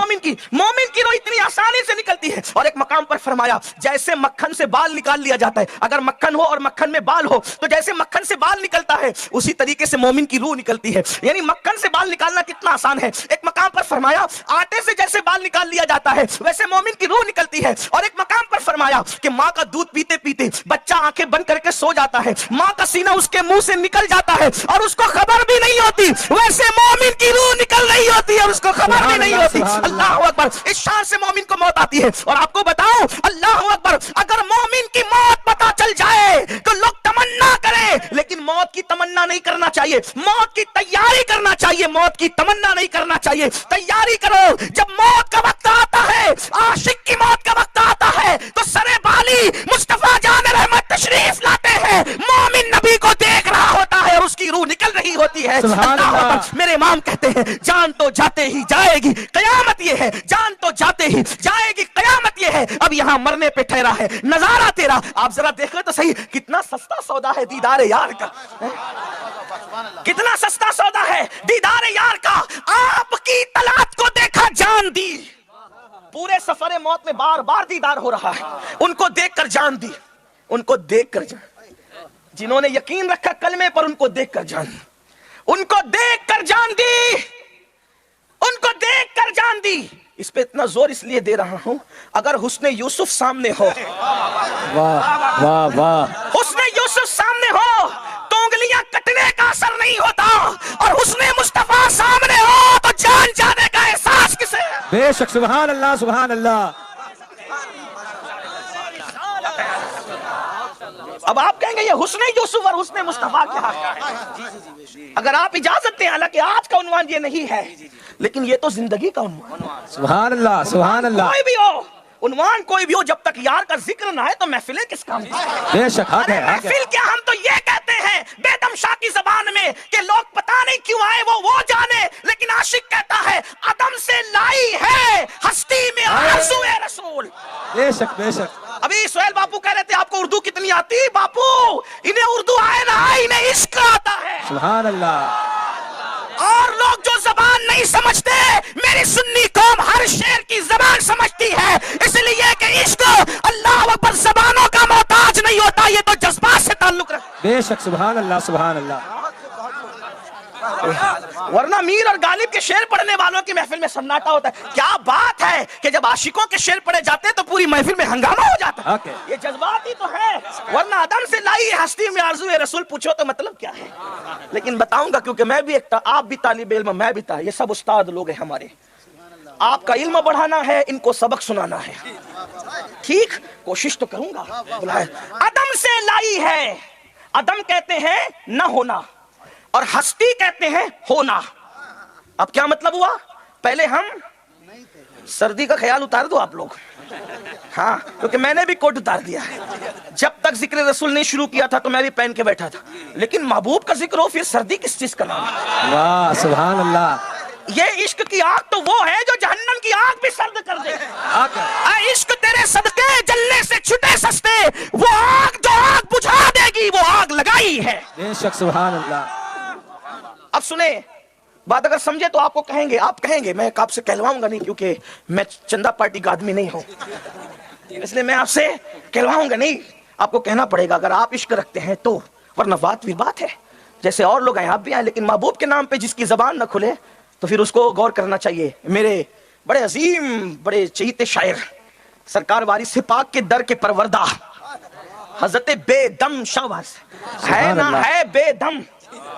مومن کی روح اتنی آسانی سے نکلتی ہے. اور ایک مقام پر فرمایا جیسے مکھن سے بال نکال لیا جاتا ہے، اگر مکھن ہو اور مکھن میں بال ہو تو جیسے مکھن سے بال نکلتا ہے اسی طریقے سے مومن کی روح نکلتی ہے. یعنی مکھن سے بال نکالنا کتنا آسان ہے. ایک مقام پر فرمایا آٹے سے جیسے بال نکال لیا جاتا ہے ویسے مومن کی روح نکلتی ہے. اور ایک مقام پر فرمایا کہ ماں کا دودھ پیتے پیتے بچہ آنکھیں بند کر کے سو جاتا ہے، ماں کا سینہ اس کے منہ سے نکل جاتا ہے اور اس کو خبر بھی نہیں ہوتی، ویسے مومن کی روح نکل رہی ہوتی ہے اور اس کو خبر بھی نہیں ہوتی. اللہ اکبر. اس شان سے مومن کو موت آتی ہے. اور آپ کو بتاؤں اللہ اکبر، اگر مومن کی موت پتہ چل جائے تو لوگ تمنا کریں، لیکن موت کی تمنا نہیں کرنا چاہیے، موت کی تیاری کرنا چاہیے. موت کی تمنا نہیں کرنا چاہیے، تیاری کرو. جب موت کا وقت آتا ہے، عاشق کی موت کا وقت آتا ہے تو سرے بالی مصطفیٰ جان رحمت تشریف لاتے ہیں. مومن نبی کو دیکھ رہا ہوتا ہے اور اس کی روح نکل رہی ہوتی ہے. اللہ اکبر. میرے امام کہتے ہیں جان تو جاتے ہی جائے گی، قیامت یہ ہے. جان تو جاتے ہی جائے گی، قیامت یہ ہے. اب یہاں مرنے پہ ٹھہرا ہے نظارہ تیرا. آپ ذرا دیکھو تو صحیح کتنا سستا سودا ہے دیدار یار کا، کتنا سستا سودا ہے دیدار یار کا. آپ کی طلعت کو دیکھا جان دی. پورے سفر موت میں بار بار دیدار ہو رہا ہے. ان کو دیکھ کر جان دی، ان کو دیکھ کر جان. جنہوں نے یقین رکھا کلمے پر ان کو دیکھ کر جان دی، ان کو دیکھ کر جان دی، ان کو دیکھ کر جان دی. اس پہ اتنا زور اس لیے دے رہا ہوں اگر حسن یوسف سامنے ہو، واہ واہ واہ، حسن یوسف سامنے ہو تو انگلیاں کٹنے کا اثر نہیں ہوتا، اور حسن مصطفیٰ سامنے ہو تو جان جانے کا احساس کسے. بے شک. سبحان اللہ سبحان اللہ. اب آپ کہیں گے یہ حسن یوسف اور حسن مصطفیٰ کیا ہے؟ اگر آپ اجازت دیں، حالانکہ آج کا عنوان یہ نہیں ہے لیکن یہ تو زندگی کا عنوان. سبحان اللہ سبحان اللہ. کوئی بھی ہو عنوان، کوئی بھی ہو، جب تک یار کا ذکر نہ ہے تو محفلیں کس کام کی؟ بے شک حق ہے حق ہے. محفل کیا، ہم تو یہ کہتے ہیں بے دم شاہ کی زبان میں کہ لوگ پتہ نہیں کیوں آئے وہ جانے، لیکن عاشق کہتا ہے عدم سے لائی ہے ہستی میں آرزو رسول. بے شک بے شک. ابھی سہیل باپو کہہ رہے تھے آپ کو اردو کتنی آتی؟ باپو انہیں اردو آئے نہ آئے انہیں عشق آتا ہے. سبحان اللہ. اور لوگ جو زبان نہیں سمجھتے، میری سنی قوم ہر شعر کی زبان سمجھتی ہے، اس لیے کہ عشق اللہ اکبر زبانوں کا محتاج نہیں ہوتا، یہ تو جذبات سے تعلق رکھتا. بے شک. سبحان اللہ سبحان اللہ. ورنہ میر اور غالب کے شعر پڑھنے والوں کی محفل میں سناٹا ہوتا ہے. کیا بات ہے کہ جب عاشقوں کے شعر پڑھے جاتے ہیں تو پوری محفل میں ہنگامہ ہو جاتا ہے. Okay. یہ جذبات ہی تو ہے. ورنہ عدم سے لائی ہستی میں آرزو رسول پوچھو تو مطلب کیا ہے. لیکن بتاؤں گا کیونکہ میں بھی ایک آپ بھی طالب علم، میں بھی یہ سب استاد لوگ ہیں ہمارے. آپ کا علم بڑھانا ہے، ان کو سبق سنانا ہے. ٹھیک، کوشش تو کروں گا. عدم سے لائی ہے، عدم کہتے ہیں نہ ہونا اور ہستی کہتے ہیں ہونا. اب کیا مطلب ہوا؟ پہلے ہم سردی کا خیال اتار دو آپ لوگ، ہاں کیونکہ میں نے بھی کوٹ اتار دیا ہے. جب تک ذکر رسول نہیں شروع کیا تھا تو میں بھی پہن کے بیٹھا تھا، لیکن محبوب کا ذکر ہو پھر سردی کس چیز کا نام ہے؟ واہ سبحان اللہ. یہ عشق کی آگ تو وہ ہے جو جہنم کی آگ بھی سرد کر دے. عشق تیرے صدقے جلنے سے چھٹے سستے، وہ آگ جو آگ بجھا دے گی وہ آگ لگائی ہے. بے شک. سبحان اللہ. اب سنیں بات، اگر سمجھے تو آپ کو کہیں گے، آپ کہیں گے، میں آپ سے کہلواؤں گا نہیں کیونکہ میں چندہ پارٹی کا آدمی نہیں ہوں، اس لیے میں آپ سے کہلواؤں گا نہیں. آپ کو کہنا پڑے گا اگر آپ عشق رکھتے ہیں تو، ورنہ بات بھی بات ہے. جیسے اور لوگ ہیں آپ بھی ہیں, لیکن محبوب کے نام پہ جس کی زبان نہ کھلے تو پھر اس کو غور کرنا چاہیے. میرے بڑے عظیم بڑے چہیتے شاعر سرکار وارث پاک کے در کے پروردہ حضرت بے دم شاہواز ہے نا, ہے بے دم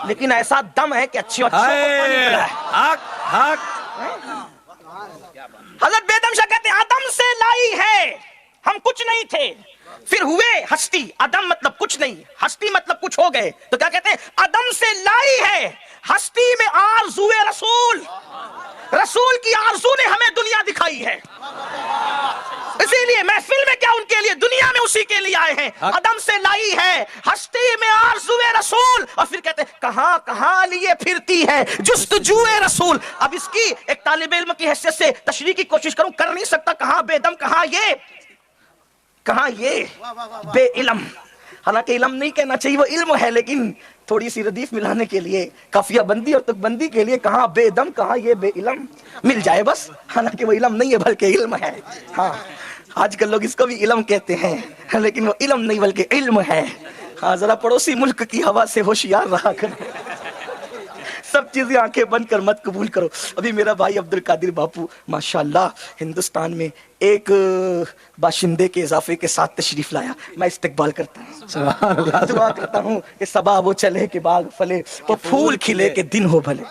لیکن ایسا دم ہے کہ اچھی حضرت بے دم شاہ کہتے ہیں عدم سے لائی ہے ہم کچھ نہیں تھے پھر ہوئے ہستی. عدم مطلب کچھ نہیں, ہستی مطلب کچھ ہو گئے. تو کیا کہتے ہیں عدم سے لائی ہے ہستی میں آرزوئے رسول. رسول کی آرزو نے ہمیں دنیا دکھائی ہے, اسی لیے محفل میں کیا ان کے لیے دنیا میں اسی کے لیے آئے ہیں. عدم سے لائی ہے ہستی میں آرزوئے رسول. اور پھر کہتے ہیں کہاں کہاں لیے پھرتی ہے جستجوئے رسول. اب اس کی ایک طالب علم کی حیثیت سے تشریح کی کوشش کروں, کر نہیں سکتا. کہاں بے دم, کہاں یہ بے علم. حالانکہ علم نہیں کہنا چاہیے, وہ علم ہے, لیکن تھوڑی سی ردیف ملانے کے لیے, قافیہ بندی اور تک بندی کے لیے کہاں بے دم کہاں یہ بے علم مل جائے بس. حالانکہ وہ علم نہیں ہے بلکہ علم ہے. ہاں آج کل لوگ اس کو بھی علم کہتے ہیں لیکن وہ علم نہیں بلکہ علم ہے. ہاں ذرا پڑوسی ملک کی ہوا سے ہوشیار رہا کریں, سب چیزیں آنکھیں بند کر مت قبول کرو. ابھی میرا بھائی عبد القادر باپو ماشاءاللہ ہندوستان میں ایک باشندے کے اضافے کے ساتھ تشریف لایا. میں استقبال کرتا ہوں, دعا کرتا ہوں کہ صبا وہ چلے کہ باغ پھلے, وہ پھول کھلے کہ دن ہو بھلے.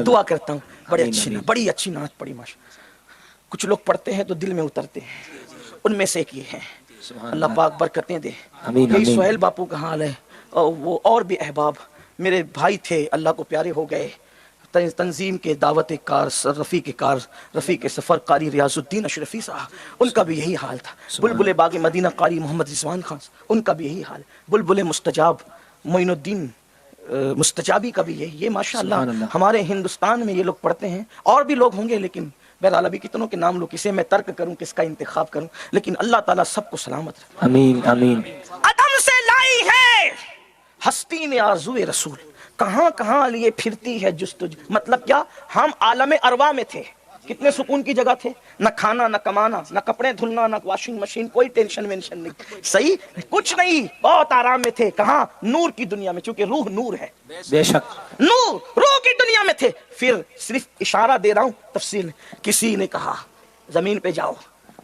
دعا کرتا ہوں. بڑی اچھی نعت پڑھی ماشاءاللہ. کچھ لوگ پڑھتے ہیں تو دل میں اترتے ہیں, ان میں سے ایک یہ ہے. اللہ پاک برکتیں دے. یہی سہیل باپو کا حال ہے. وہ اور بھی احباب میرے بھائی تھے, اللہ کو پیارے ہو گئے. تنظیم کے دعوت کار رفیق سفر قاری ریاض الدین اشرفی صاحب, ان کا بھی یہی حال تھا. بلبل باغ مدینہ قاری محمد رضوان خان, ان کا بھی یہی حال. بلبل مستجاب معین الدین مستجابی کا بھی یہی. یہ ماشاءاللہ ہمارے ہندوستان میں یہ لوگ پڑھتے ہیں. اور بھی لوگ ہوں گے لیکن بہرحال ابھی کتنوں کے نام لو, کسے میں ترک کروں, کس کا انتخاب کروں, لیکن اللہ تعالیٰ سب کو سلامت رکھے. آمین آمین. عدم سے لائی ہے ہستی میں آرزوئے رسول. کہاں کہاں لیے پھرتی ہے جستجو. مطلب کیا, ہم عالم ارواح میں تھے, کتنے سکون کی جگہ تھے, نہ کھانا نہ کمانا نہ کپڑے دھلنا نہ واشنگ مشین, کوئی ٹینشن وینشن نہیں, صحیح کچھ نہیں, بہت آرام میں تھے. کہاں, نور کی دنیا میں, چونکہ روح نور ہے. بے شک نور روح کی دنیا میں تھے. پھر صرف اشارہ دے رہا ہوں تفصیل. کسی نے کہا زمین پہ جاؤ,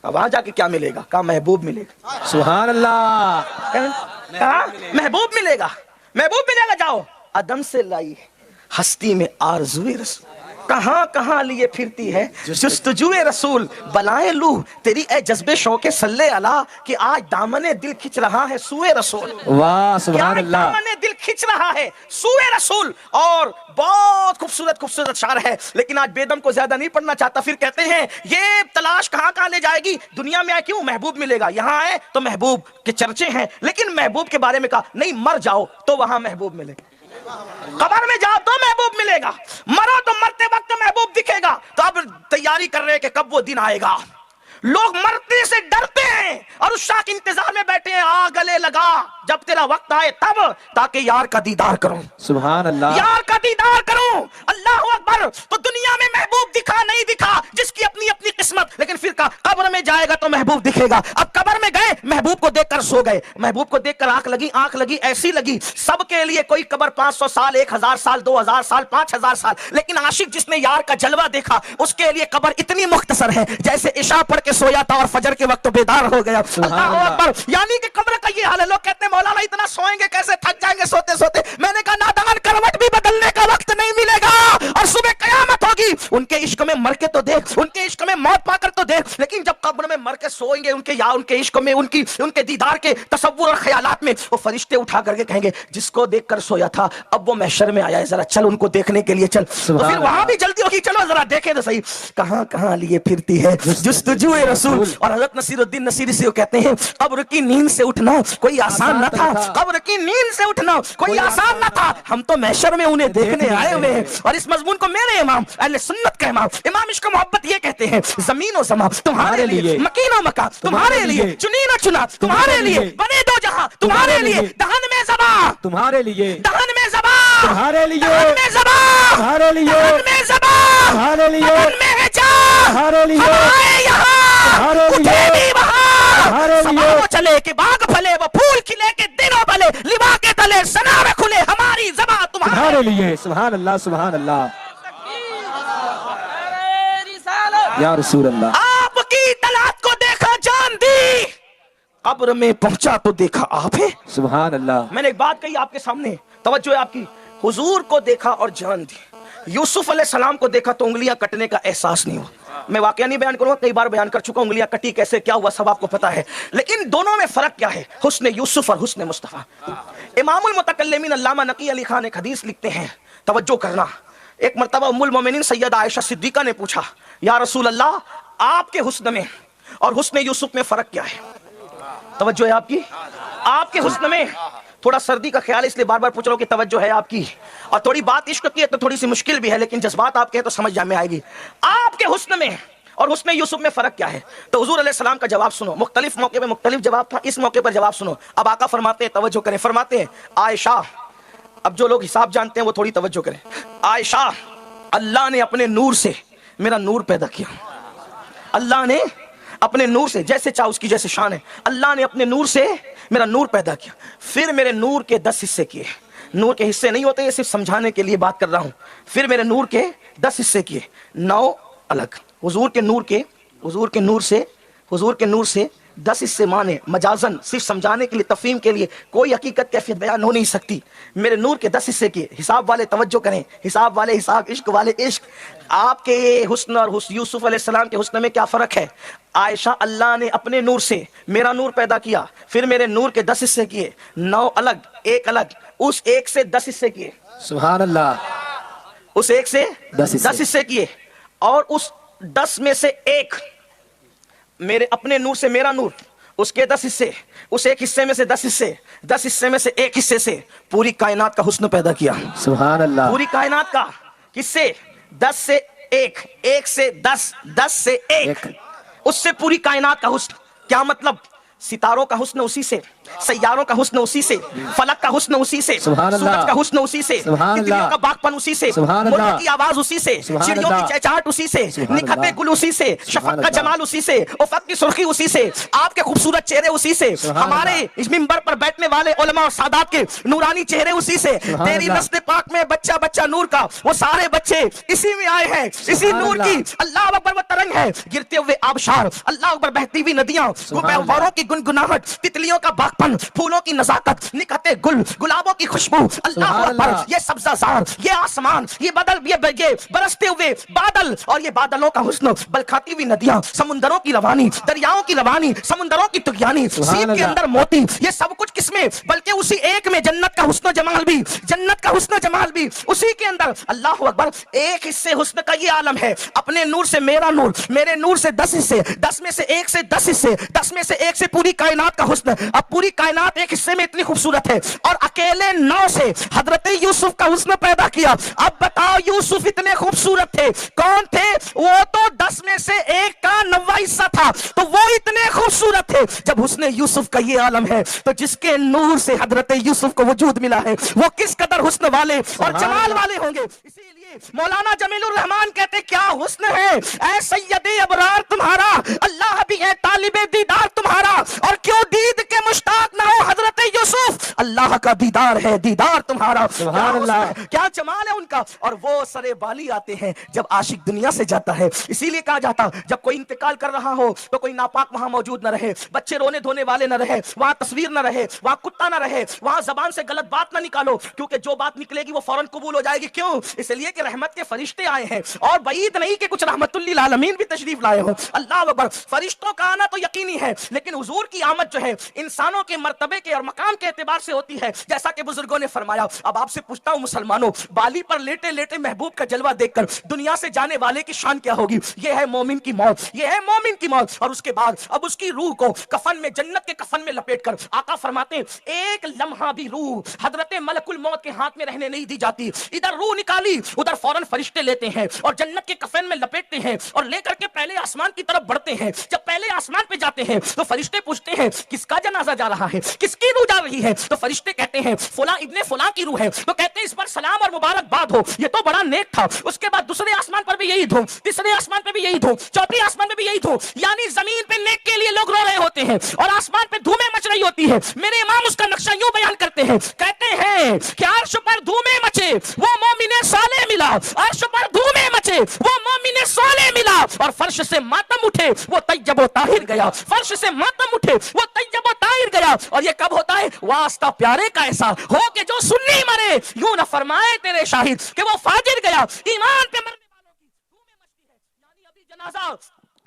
اب وہاں جا کے کیا ملے گا, کہا محبوب ملے گا. سبحان اللہ. کہا محبوب ملے گا, محبوب ملے گا, جاؤ. عدم سے لائی ہستی میں آرزوئے رسول. کہاں کہاں لیے پھرتی ہے جستجوئے رسول. بلائیں لو تیری اے جذبے شوق صلی اللہ کہ آج دامن دل کھچ رہا ہے سوئے رسول. واہ سبحان اللہ. دامن دل کھچ رہا ہے سوئے رسول. اور بہت خوبصورت شعر ہے, لیکن آج بیدم کو زیادہ نہیں پڑھنا چاہتا. پھر کہتے ہیں یہ تلاش کہاں لے جائے گی, دنیا میں آئے کیوں محبوب ملے گا, یہاں آئے تو محبوب کے چرچے ہیں, لیکن محبوب کے بارے میں کہا نہیں, مر جاؤ تو وہاں محبوب ملے گا, قبر میں جاؤ تو محبوب ملے گا, مرو تو مرتے وقت محبوب دکھے گا. تو اب تیاری کر رہے کہ کب وہ دن آئے گا. لوگ مرنے سے ڈرتے ہیں اور اس شاہ کے انتظار میں بیٹھے ہیں, آ گلے لگا جب تیرا وقت آئے تب, تاکہ یار کا دیدار کروں. سبحان اللہ. یار کا دیدار کروں. اللہ اکبر. تو دنیا میں محبوب دکھا نہیں دکھا, جس کی اپنی اپنی قسمت, لیکن پھر کہا قبر میں جائے گا تو محبوب دکھے گا. اب قبر میں گئے, محبوب کو دیکھ کر سو گئے, محبوب کو دیکھ کر آنکھ لگی ایسی لگی. سب کے لیے کوئی قبر 500 سال, 1000 سال, 2000 سال, 5000 سال, لیکن عاشق جس نے یار کا جلوہ دیکھا اس کے لیے قبر اتنی مختصر ہے جیسے عشاء پڑھ کے سویا تھا اور فجر کے وقت بیدار ہو گیا. اللہ اکبر. یعنی کہ قبر کا یہ حال ہے. لوگ کہتے ہیں مولانا اتنا سوئیں گے کیسے, تھک جائیں گے سوتے سوتے. میں نے کہا نادان, کروٹ بھی بدلنے کا وقت نہیں ملے گا, اور صبح قیامت ہوگی. ان کے عشق میں مر کے تو دیکھ, ان کے عشق میں موت پا کر تو دیکھ, لیکن جب قبر میں مر کے سوئیں گے ان کے عشق میں, ان کے دیدار کے تصور اور خیالات میں, وہ فرشتے اٹھا کر کے کہیں گے جس کو دیکھ کر سویا تھا اب وہ محشر میں آیا ہے, ذرا چل ان کو دیکھنے کے لیے چل. تو پھر وہاں بھی جلدی ہوگی, چلو ذرا دیکھیں تو صحیح کہاں کہاں لیے پھرتی ہے جستجوئے رسول. اور حضرت نصیر الدین نصیری سے کہتے ہیں قبر کی نیند سے اٹھنا کوئی آسان نہ تھا, قبر کی نیند سے اٹھنا کوئی آسان نہ تھا, ہم تو محشر میں انہیں دیکھنے آئے ہوئے ہیں. اور اس مضمون کو میرے امام اہل سنت کا امام عشق محبت یہ کہتے ہیں, زمین و زمان تمہارے لیے, مکین و مکان تمہارے لیے, چنین و چنا تمہارے لیے, بنے دو جہاں تمہارے لیے, دہن میں زبان تمہارے لیے, دہن میں زبان تمہارے لیے, دہن میں زبان تمہارے لیے, دہن میں زبان تمہارے لیے, دہن میں ہے جان تمہارے لیے, ہمارے یہاں تمہارے اٹھے لیے, بھی وہاں, تمہارے سما لیے, وہ چلے کہ باغ پھلے, وہ پھول کھلے کہ دنوں بھلے, لبا کے تلے سنا میں کھلے ہماری زبان تمہارے لیے. سبحان اللہ سبحان اللہ یا رسول اللہ. آپ کی طلعت کو دیکھا جان دی, قبر میں پہنچا تو دیکھا آپ ہے. سبحان اللہ. میں نے ایک بات کہی آپ کے سامنے, توجہ ہے آپ کی. حضور کو دیکھا اور جان دی. یوسف علیہ السلام کو دیکھا تو انگلیاں کٹنے کا احساس نہیں ہوا. میں واقعہ نہیں بیان کروں گا, کئی بار بیان کر چکا, انگلیاں کٹی کیسے, کیا ہوا, سب آپ کو پتا ہے. لیکن دونوں میں فرق کیا ہے, حسن یوسف اور حسن مصطفیٰ. امام المتکلمین علامہ نقی علی خان ایک حدیث لکھتے ہیں, توجہ کرنا. ایک مرتبہ ام المومنین سیدہ عائشہ صدیقہ نے پوچھا, یا رسول اللہ, آپ کے حسن میں اور حسن یوسف میں فرق کیا ہے؟ توجہ ہے آپ کی. آپ کے حسن میں, تھوڑا سردی کا خیال ہے اس لیے بار بار پوچھ رہا ہوں کہ توجہ ہے آپ کی, اور تھوڑی بات عشق کی ہے تو تھوڑی سی مشکل بھی ہے, لیکن جذبات آپ کے ہیں تو سمجھ میں آئے گی. آپ کے حسن میں اور حسن یوسف میں فرق کیا ہے؟ تو حضور علیہ السلام کا جواب سنو. مختلف موقع پہ مختلف جواب تھا, اس موقع پر جواب سنو. اب آقا فرماتے ہیں, توجہ کریں, فرماتے ہیں, عائشہ, اب جو لوگ حساب جانتے ہیں وہ تھوڑی توجہ کریں. عائشہ, اللہ نے اپنے نور سے میرا نور پیدا کیا. اللہ نے اپنے نور سے, جیسے چاہو اس کی جیسے شان ہے, اللہ نے اپنے نور سے میرا نور پیدا کیا, پھر میرے نور کے 10 حصے کیے. نور کے حصے نہیں ہوتے, یہ صرف سمجھانے کے لیے بات کر رہا ہوں. پھر میرے نور کے 10 حصے کیے, 9 الگ. حضور کے نور سے 10 حصے مانے مجازن, صرف سمجھانے کے لیے, تفہیم کے لیے, کوئی حقیقت کیفیت بیان ہو نہیں سکتی. میرے نور کے 10 حصے کیے. حساب والے توجہ کریں, حساب والے حساب, عشق والے عشق. آپ کے حسن اور یوسف علیہ السلام کے حسن میں کیا فرق ہے؟ عائشہ, اللہ نے اپنے نور سے میرا نور پیدا کیا, پھر میرے نور کے 10 حصے کیے, 9 الگ, 1 الگ, اس 1 سے 10 حصے کیے. سبحان اللہ. اس 1 سے 10 حصے کیے, اور اس 10 میں سے 1 میرے اپنے نور سے میرا نور, اس کے 10 حصے, اس 1 حصے میں سے 10 حصے, 10 حصے میں سے 1 حصے سے پوری کائنات کا حسن پیدا کیا. سبحان اللہ. پوری کائنات کا کس سے؟ 10 سے 1, 1 سے 10, 10 سے 1, اس سے پوری کائنات کا حسن. کیا مطلب؟ ستاروں کا حسن اسی سے, سیاروں کا حسن اسی سے, فلک کا حسن اسی سے, سورج کا حسن اسی سے, تتلیوں کا باغپن اسی سے, مرغوں کی آواز اسی سے, چڑیوں کی چہچہٹ اسی سے, نکھتے گل اسی سے, شفق کا جمال اسی سے, افق کی سرخی اسی سے, آپ کے خوبصورت چہرے اسی سے, ہمارے اس منبر پر بیٹھنے والے علماء اور سادات کے نورانی چہرے اسی سے. تیری نسل پاک میں بچہ بچہ نور کا, وہ سارے بچے اسی میں آئے ہیں, اسی نور کی. اللہ اکبر, وہ ترنگ ہے, گرتے ہوئے آبشار, اللہ اکبر, بہتی ہوئی ندیاں, گہوروں کی گنگناہٹ, تتلیوں کا باغپن, پھولوں کی نزاکت, نکھتے گل, گلابوں کی خوشبو, اللہ اکبر, یہ سبزہ زار, یہ آسمان, یہ برستے ہوئے بادل, اور یہ بادلوں کا حسن, بلکھاتی ہوئی ندیاں, سمندروں کی روانی, دریاؤں کی روانی, سمندروں کی تغیانی, سیب کے اندر موتی, یہ سب کچھ کس میں؟ بلکہ اسی ایک میں جنت کا حسن و جمال بھی, جنت کا حسن و جمال بھی اسی کے اندر. اللہ اکبر, 1 حصے حسن کا یہ عالم ہے. اپنے نور سے میرا نور, میرے نور سے 10 حصے, 10 میں سے 1 سے 10 حصے, 10 میں سے 1 سے پوری کائنات کا حسن. اب پوری کائنات 1 حصے میں اتنی خوبصورت ہے, اور اکیلے 9 سے حضرت یوسف کا حسن پیدا کیا. اب بتاؤ, یوسف اتنے خوبصورت تھے, کون تھے وہ؟ تو 10 میں سے 1 کا 9واں حصہ تھا, تو وہ اتنے خوبصورت تھے. جب حسن یوسف کا یہ عالم ہے, تو جس کے نور سے حضرت یوسف کو وجود ملا ہے, وہ کس قدر حسن والے اور جمال والے ہوں گے. اسی لیے مولانا جمیل الرحمان کہتے, کیا حسن ہے اے سید ابرار تمہارا, اللہ بھی ہے طالب دیدار تمہارا, اور کیوں دید کے مشتاق نہ ہو حضرت یوسف, اللہ کا دیدار ہے دیدار تمہارا. سبحان اللہ, کیا جمال ہے ان کا. اور وہ سرے بالی آتے ہیں جب عاشق دنیا سے جاتا ہے. اسی لیے کہا جاتا, جب کوئی انتقال کر رہا ہو تو کوئی ناپاک وہاں موجود نہ رہے, بچے رونے دھونے والے نہ رہے, وہاں تصویر نہ رہے, وہاں کتا نہ رہے, وہاں زبان سے غلط بات نہ نکالو, کیونکہ جو بات نکلے گی وہ فوراً قبول ہو جائے گی. کیوں؟ اس لیے کہ رحمت کے فرشتے آئے ہیں, اور بعید نہیں کہ کچھ رحمت للعالمین بھی تشریف لائے ہوں. اللہ اکبر, فرشتوں کا آنا تو یقینی ہے, لیکن حضور کی آمد جو ہے انسانوں کے مرتبے کے اور مقام کے اعتبار سے ہوتی ہے, جیسا کہ بزرگوں نے فرمایا. اب آپ سے پوچھتا ہوں مسلمانوں, بالی پر لیٹے لیٹے محبوب کا جلوہ دیکھ کر دنیا سے جانے والے کی شان کیا ہوگی؟ یہ ہے مومن کی موت, یہ ہے مومن کی موت. اور اس کے بعد اب اس کی روح کو کفن میں, جنت کے کفن میں لپیٹ کر آقا فرماتے ہیں, 1 لمحہ بھی روح حضرت ملک الموت کے ہاتھ میں رہنے نہیں دی جاتی. ادھر روح نکالی, ادھر فوراً فرشتے لیتے ہیں اور جنت کے کفن میں لپیٹتے ہیں, اور لے کر کے پہلے آسمان کی طرف بڑھتے ہیں. جب پہلے آسمان پہ جاتے ہیں تو فرشتے پوچھتے ہیں, کس کا جنازہ جا رہا ہے, کس کی روح جا رہی رہی ہے تو فرشتے کہتے ہیں فلاں ابن فلاں کی روح ہے، تو کہتے ہیں اس پر سلام اور مبارکباد ہو، یہ تو بڑا نیک تھا۔ اس کے بعد دوسرے آسمان پر بھی یہی دھوم، تیسرے آسمان پہ بھی یہی دھوم، چوتھے آسمان پہ بھی یہی دھوم، یعنی زمین پہ نیک کے لیے لوگ رو رہے ہوتے ہیں اور آسمان پہ دھومیں مچ رہی ہوتی ہے۔ میرے امام اس کا نقشہ یوں بیان کرتے ہیں، کہتے ہیں کہ عرش پر دھومیں مچے وہ مومن صالح ملا، عرش پر دھومیں مچے وہ مومن صالح ملا، اور فرش سے ماتم اٹھے وہ طیب و طاہر گیا، فرش سے ماتم اٹھے وہ طیب و طاہر گیا۔ اور یہ کب ہوتا ہے؟ واسطہ پیارے کا ایسا ہو کہ جو سنی مرے، یوں نہ فرمائے تیرے شاہد کہ وہ فاجر گیا۔ ایمان پہ مرنے والوں کی دھومیں مچتی ہے، یعنی ابھی جنازہ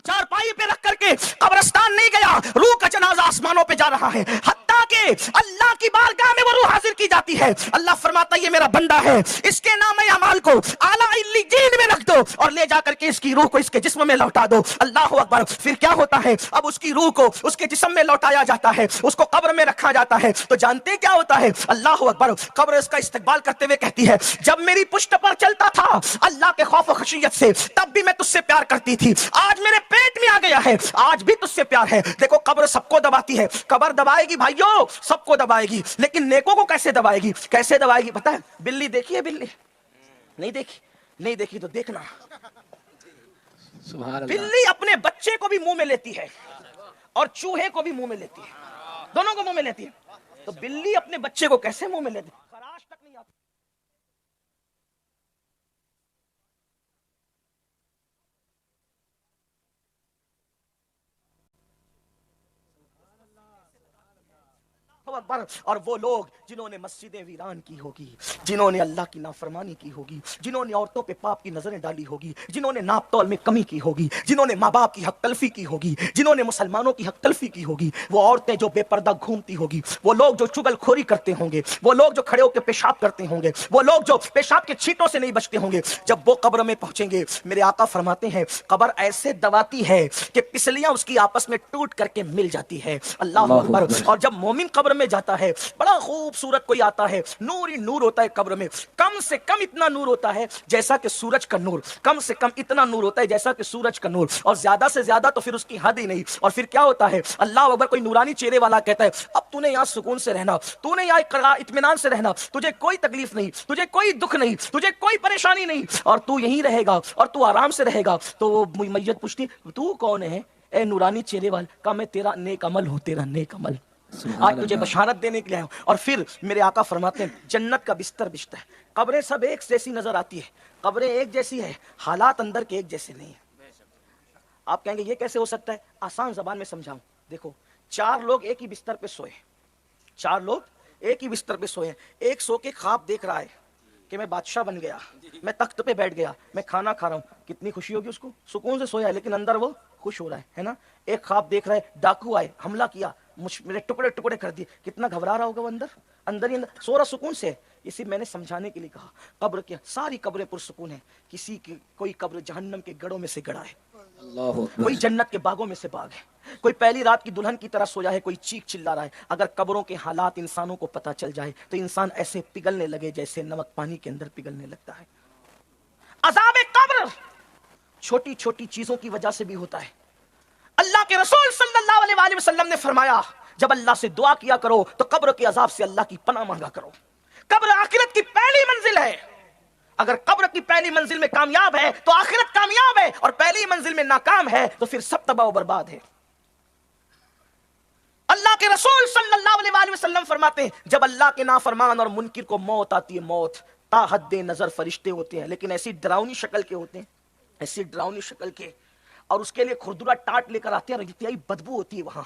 چارپائی پہ رکھ کر کے قبرستان نہیں گیا، روح کا جنازہ آسمانوں پہ جا رہا ہے، حتیٰ کہ اللہ کی بارگاہ میں وہ روح حاضر کی جاتی ہے۔ اللہ فرماتا ہے یہ میرا بندہ ہے، اس کے نام اعمال کو اعلیٰ علیین میں رکھ دو اور لے جا کر کے اس کی روح کو اس کے جسم میں لوٹا دو۔ اللہ اکبر۔ پھر کیا ہوتا ہے؟ اب اس کی روح کو اس کے جسم میں لوٹایا جاتا ہے، اس کو قبر میں رکھا جاتا ہے، تو جانتے کیا ہوتا ہے؟ اللہ اکبر۔ قبر اس کا استقبال کرتے ہوئے کہتی ہے جب میری پشت پر چلتا تھا اللہ کے خوف و خشیت سے، تب بھی میں تجھ سے پیار کرتی تھی، آج میرے پیٹ میں آ گیا ہے، آج بھی تجھ سے پیار ہے۔ دیکھو قبر سب کو دباتی ہے، قبر دبائے گی بھائیو، سب کو دبائے گی، لیکن نیکوں کو کیسے دبائے گی؟ کیسے دبائے گی پتہ ہے؟ بلی دیکھی ہے؟ بلی نہیں دیکھی؟ نہیں دیکھی تو دیکھنا، سبحان اللہ۔ بلی اپنے بچے کو بھی منہ میں لیتی ہے اور چوہے کو بھی منہ میں لیتی ہے، دونوں کو منہ میں لیتی ہے۔ تو بلی اپنے بچے کو کیسے منہ میں لیتی ہے؟ خراش تک نہیں آتی۔ اور وہ لوگ جنہوں نے مسجدیں ویران کی ہوگی، جنہوں نے اللہ کی نافرمانی کی ہوگی، جنہوں نے عورتوں پہ پاپ کی نظریں ڈالی ہوگی، جنہوں نے ناپ تول میں کمی کی ہوگی، جنہوں نے ماں باپ کی حق تلفی کی ہوگی، جنہوں نے مسلمانوں کی حق تلفی کی ہوگی، وہ عورتیں جو بے پردہ گھومتی ہوگی، وہ لوگ جو چگل خوری کرتے ہوں گے، وہ لوگ جو کھڑے ہو کے پیشاب کرتے ہوں گے، وہ لوگ جو پیشاب کے چھینٹوں سے نہیں بچتے ہوں گے، جب وہ قبر میں پہنچیں گے میرے آقا فرماتے ہیں قبر ایسے دباتی ہے کہ پسلیاں اس کی آپس میں ٹوٹ کر کے مل جاتی ہے۔ اللہ اکبر۔ اور جب مومن قبر میں جاتا ہے بڑا خوبصورت کوئی آتا ہے، نور ہی نور ہوتا ہے قبر میں، کم سے کم اتنا نور ہوتا ہے جیسا کہ سورج کا نور، کم سے کم اتنا نور ہوتا ہے جیسا کہ سورج کا نور، اور زیادہ سے زیادہ تو پھر اس کی حد ہی نہیں۔ اور پھر کیا ہوتا ہے؟ اللہ اکبر۔ کوئی نورانی چہرے والا کہتا ہے اب تو نے یہاں سکون سے رہنا، تو نے یہاں اطمینان سے رہنا، تجھے کوئی تکلیف نہیں، تجھے کوئی دکھ نہیں، تجھے کوئی پریشانی نہیں، اور تو یہیں رہے گا اور تو آرام سے رہے گا۔ تو وہ میت پوچھتی تو کون ہے اے نورانی چہرے والا؟ کہا میں تیرا نیک عمل ہوں، تیرا نیک عمل، آج تجھے بشارت دینے کے لیے آیا ہوں۔ اور پھر میرے آقا فرماتے ہیں جنت کا بستر بچھتا ہے۔ قبریں سب ایک جیسی نظر آتی ہے، قبریں ایک جیسی ہے، حالات اندر کے ایک جیسے نہیں ہیں۔ آپ کہیں گے یہ کیسے ہو سکتا ہے؟ آسان زبان میں سمجھاؤں۔ دیکھو چار لوگ ایک ہی بستر پہ سوئے، چار لوگ ایک ہی بستر پہ سوئے، ایک سو کے خواب دیکھ رہا ہے کہ میں بادشاہ بن گیا، میں تخت پہ بیٹھ گیا، میں کھانا کھا رہا ہوں، کتنی خوشی ہوگی اس کو، سکون سے سویا ہے لیکن اندر وہ خوش ہو رہا ہے نا۔ ایک خواب دیکھ رہا ہے ڈاکو آئے، حملہ کیا، میرے ٹکڑے ٹکڑے کر دیے، کتنا گھبرا رہا ہوگا وہ، اندر اندر ہی اندر سو رہا سکون سے۔ اسی میں نے سمجھانے کے لیے کہا قبر کے ساری قبریں پرسکون ہیں، کسی کی کوئی قبر جہنم کے گڑھوں میں سے گڑھا ہے، اللہ کوئی جنت کے باغوں میں سے باغ ہے، کوئی پہلی رات کی دلہن کی طرح سویا ہے، کوئی چیخ چلا رہا ہے۔ اگر قبروں کے حالات انسانوں کو پتہ چل جائے تو انسان ایسے پگھلنے لگے جیسے نمک پانی کے اندر پگھلنے لگتا ہے۔ عذاب قبر چھوٹی چھوٹی چیزوں کی وجہ سے بھی ہوتا ہے۔ اللہ کے رسول صلی اللہ علیہ وآلہ وسلم نے فرمایا جب اللہ سے دعا کیا کرو تو قبر کے عذاب سے اللہ کی پناہ مانگا کرو۔ قبر آخرت کی پہلی منزل ہے، اگر قبر کی پہلی منزل میں کامیاب ہے تو آخرت کامیاب ہے، اور پہلی منزل میں ناکام ہے تو پھر سب تباہ و برباد ہے۔ اللہ کے رسول صلی اللہ علیہ وآلہ وسلم فرماتے ہیں جب اللہ کے نافرمان اور منکر کو موت آتی ہے، موت تا حد نظر فرشتے ہوتے ہیں لیکن ایسی ڈراؤنی شکل کے ہوتے ہیں، ایسی ڈراؤنی شکل کے، اور اس کے لیے کھردرا ٹاٹ لے کر آتے ہیں اور انتہائی بدبو ہوتی ہے وہاں،